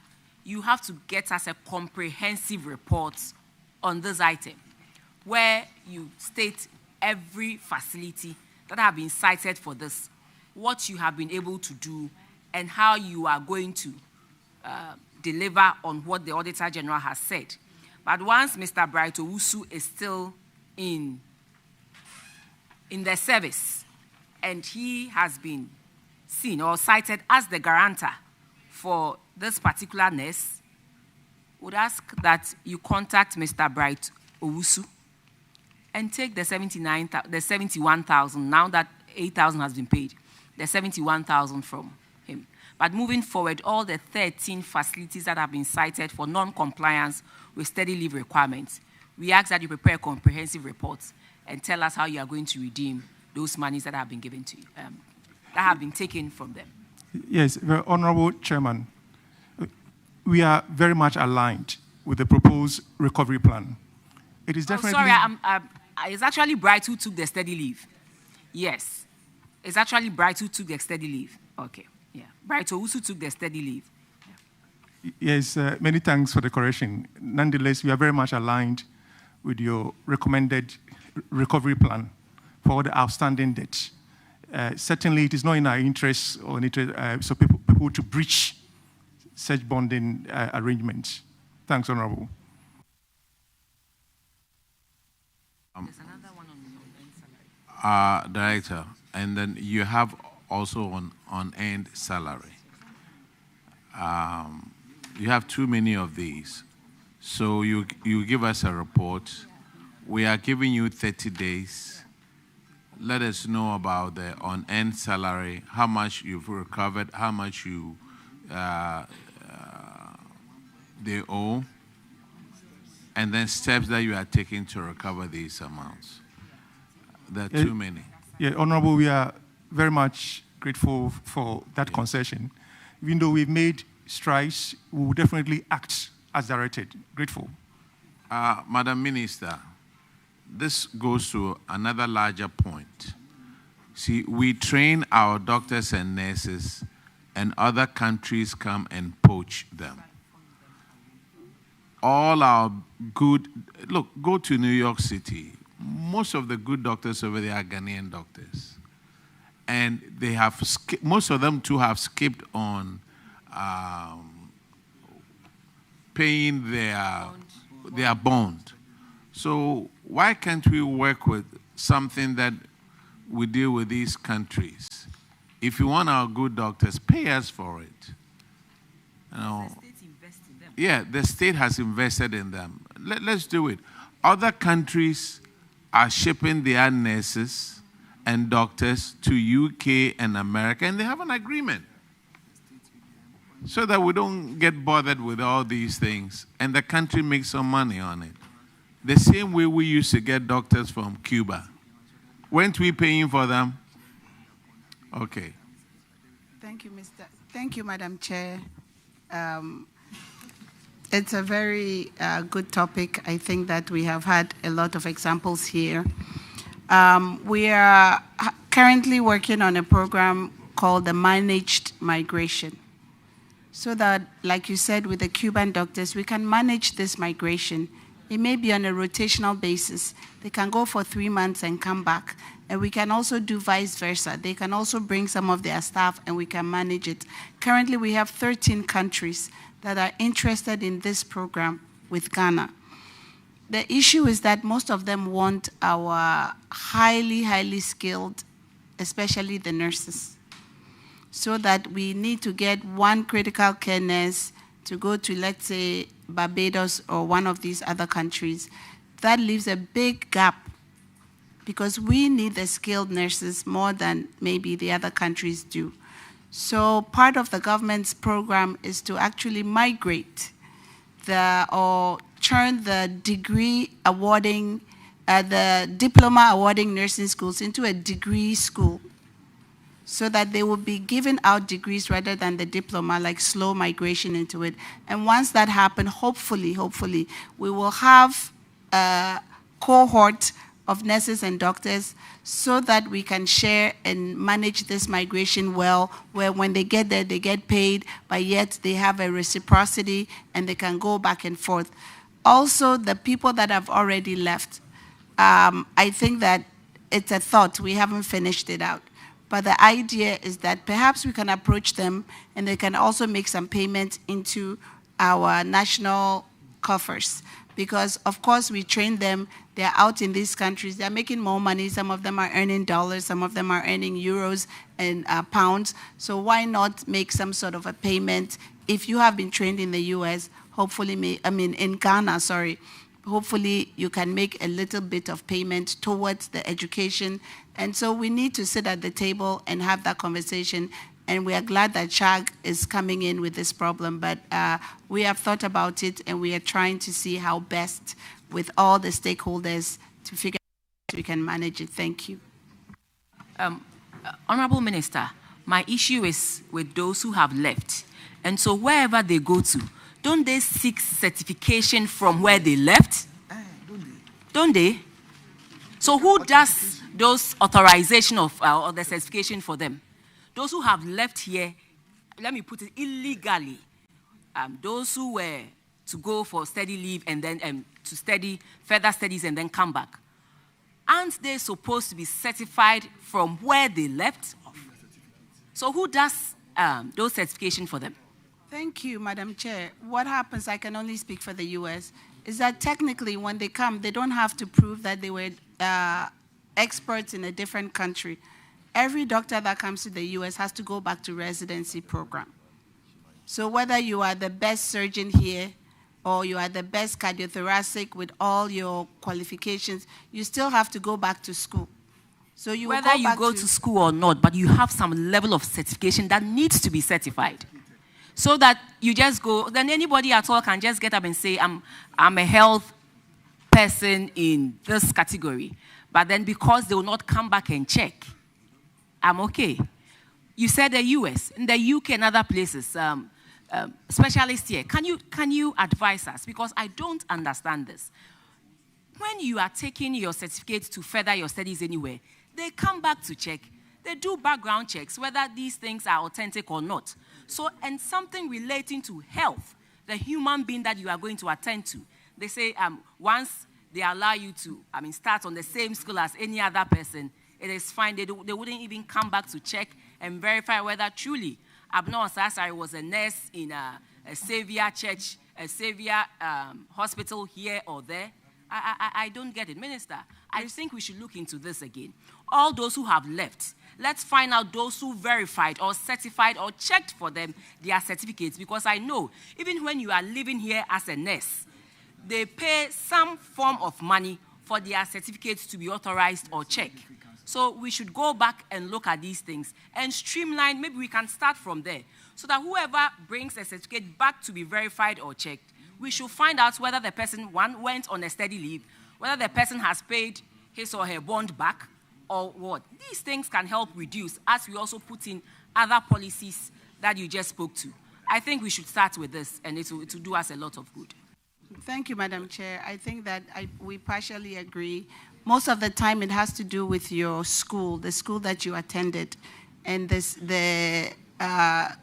you have to get us a comprehensive report on this item, where you state every facility that have been cited for this, what you have been able to do, and how you are going to deliver on what the Auditor-General has said. But once Mr. Bright Owusu is still in the service, and he has been seen or cited as the guarantor for this particular nurse, would ask that you contact Mr. Bright Owusu and take the 71,000, now that 8,000 has been paid, the 71,000 from him. But moving forward, all the 13 facilities that have been cited for non-compliance with steady leave requirements, we ask that you prepare comprehensive reports and tell us how you are going to redeem those monies that have been given to you, that have been taken from them. Yes, very honorable Chairman. We are very much aligned with the proposed recovery plan. It is definitely... It's actually Bright who took the steady leave. Yes. It's actually Bright who took the steady leave. Okay, yeah. Bright Owusu took the steady leave. Yeah. Yes, many thanks for the correction. Nonetheless, we are very much aligned with your recommended recovery plan for all the outstanding debts. Certainly, it is not in our interest or so people to breach such bonding arrangements. Thanks, Honorable. There's another one on Director, and then you have also on unearned salary. You have too many of these. So you give us a report We are giving you 30 days. Let us know about the unearned salary, how much you've recovered, how much you they owe, and then steps that you are taking to recover these amounts. There are too many. Yeah, Honorable, we are very much grateful for that concession. Even though we've made strides, we will definitely act as directed. Grateful. Madam Minister, this goes to another larger point. See, we train our doctors and nurses, and other countries come and poach them. All our good, look, go to New York City. Most of the good doctors over there are Ghanaian doctors. And they have, most of them too have skipped on paying their bond. So why can't we work with something that we deal with these countries? If you want our good doctors, pay us for it. You know, yeah, the state has invested in them. Let's do it. Other countries are shipping their nurses and doctors to UK and America, and they have an agreement so that we don't get bothered with all these things, and the country makes some money on it. The same way we used to get doctors from Cuba. Weren't we paying for them? Okay. Thank you, Thank you, Madam Chair. It's a very good topic. I think that we have had a lot of examples here. We are currently working on a program called the Managed Migration. So that, like you said, with the Cuban doctors, we can manage this migration. It may be on a rotational basis. They can go for 3 months and come back. And we can also do vice versa. They can also bring some of their staff and we can manage it. Currently, we have 13 countries that are interested in this program with Ghana. The issue is that most of them want our highly skilled, especially the nurses. So that we need to get one critical care nurse to go to, let's say, Barbados or one of these other countries. That leaves a big gap because we need the skilled nurses more than maybe the other countries do. So part of the government's program is to actually migrate or turn the degree awarding, the diploma awarding nursing schools into a degree school so that they will be giving out degrees rather than the diploma, like slow migration into it. And once that happens, hopefully, we will have a cohort of nurses and doctors so that we can share and manage this migration well, where when they get there, they get paid, but yet they have a reciprocity and they can go back and forth. Also, the people that have already left, I think that it's a thought. We haven't finished it out. But the idea is that perhaps we can approach them and they can also make some payment into our national coffers. Because, of course, we train them. They're out in these countries. They're making more money. Some of them are earning dollars. Some of them are earning euros and pounds. So why not make some sort of a payment? If you have been trained in the U.S., hopefully, in Ghana, sorry, hopefully you can make a little bit of payment towards the education. And so we need to sit at the table and have that conversation. And we are glad that CHAG is coming in with this problem, but we have thought about it and we are trying to see how best with all the stakeholders to figure out how we can manage it. Thank you. Honorable Minister, my issue is with those who have left. And so wherever they go to, don't they seek certification from where they left? Don't they? So who does those authorization of or the certification for them? Those who have left here, let me put it illegally, those who were to go for study leave and then to study further studies and then come back, aren't they supposed to be certified from where they left? So who does those certifications for them? Thank you, Madam Chair. What happens, I can only speak for the U.S., is that technically when they come, they don't have to prove that they were experts in a different country. Every doctor that comes to the U.S. has to go back to residency program. So whether you are the best surgeon here or you are the best cardiothoracic with all your qualifications, you still have to go back to school. So you whether you go to school or not, but you have some level of certification that needs to be certified. So that you just go, then anybody at all can just get up and say, I'm a health person in this category. But then because they will not come back and check, I'm okay. You said the US, in the UK and other places, specialists here, can you advise us? Because I don't understand this. When you are taking your certificate to further your studies anywhere, they come back to check. They do background checks, whether these things are authentic or not. So, and something relating to health, the human being that you are going to attend to. They say once they allow you to, start on the same school as any other person, it is fine. They wouldn't even come back to check and verify whether truly Abner Osasari was a nurse in a Savior church, a Savior hospital here or there. I don't get it. Minister, I think we should look into this again. All those who have left, let's find out those who verified or certified or checked for them their certificates, because I know even when you are living here as a nurse, they pay some form of money for their certificates to be authorized or checked. So we should go back and look at these things and streamline. Maybe we can start from there so that whoever brings a certificate back to be verified or checked, we should find out whether the person, one, went on a study leave, whether the person has paid his or her bond back, or what. These things can help reduce, as we also put in other policies that you just spoke to. I think we should start with this, and it will do us a lot of good. Thank you, Madam Chair. I think that we partially agree. Most of the time, it has to do with your school, the school that you attended, and the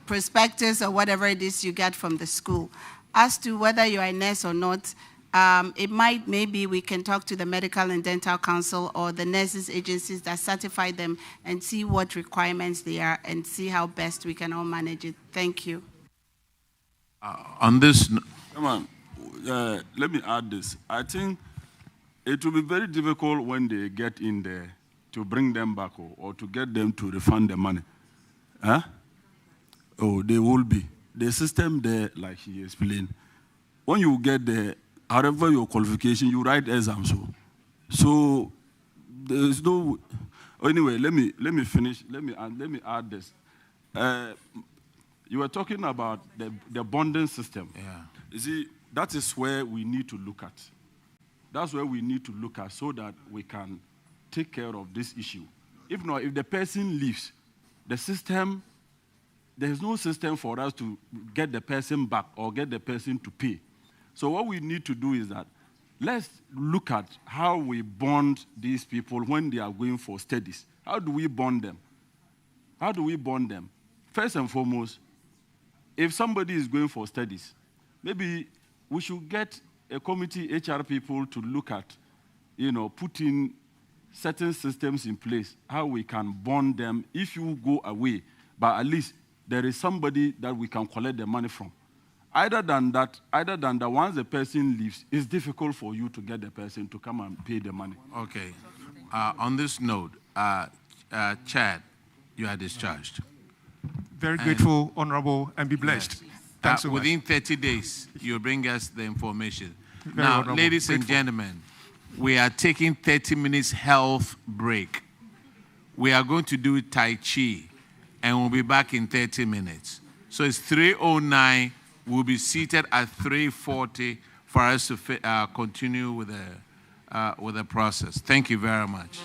prospectus or whatever it is you get from the school. As to whether you are a nurse or not, maybe we can talk to the Medical and Dental Council or the nurses agencies that certify them and see what requirements they are and see how best we can all manage it. Thank you. On this... Come on, let me add this. I think it will be very difficult when they get in there to bring them back or to get them to refund the money. Huh? Oh, they will be. The system there, like he explained, when you get there, however your qualification, you write exams. So there is no. Anyway, let me finish. Let me add this. You were talking about the bonding system. Yeah. You see, that is where we need to look at. That's where we need to look at so that we can take care of this issue. If not, if the person leaves, the system. There's no system for us to get the person back or get the person to pay. So what we need to do is that let's look at how we bond these people when they are going for studies. How do we bond them? How do we bond them? First and foremost, if somebody is going for studies, maybe we should get a committee, HR people, to look at, putting certain systems in place, how we can bond them if you go away, but at least there is somebody that we can collect the money from. Either than that, once the person leaves, it's difficult for you to get the person to come and pay the money. Okay. On this note, Chad, you are discharged. Very grateful, Honorable, and be blessed. Yes. Thanks so much. Within 30 days, you'll bring us the information. Very now, honorable. ladies and Grateful. gentlemen, we are taking 30 minutes health break. We are going to do Tai Chi, and we'll be back in 30 minutes. So it's 3:09. We'll be seated at 3:40 for us to continue with the process. Thank you very much.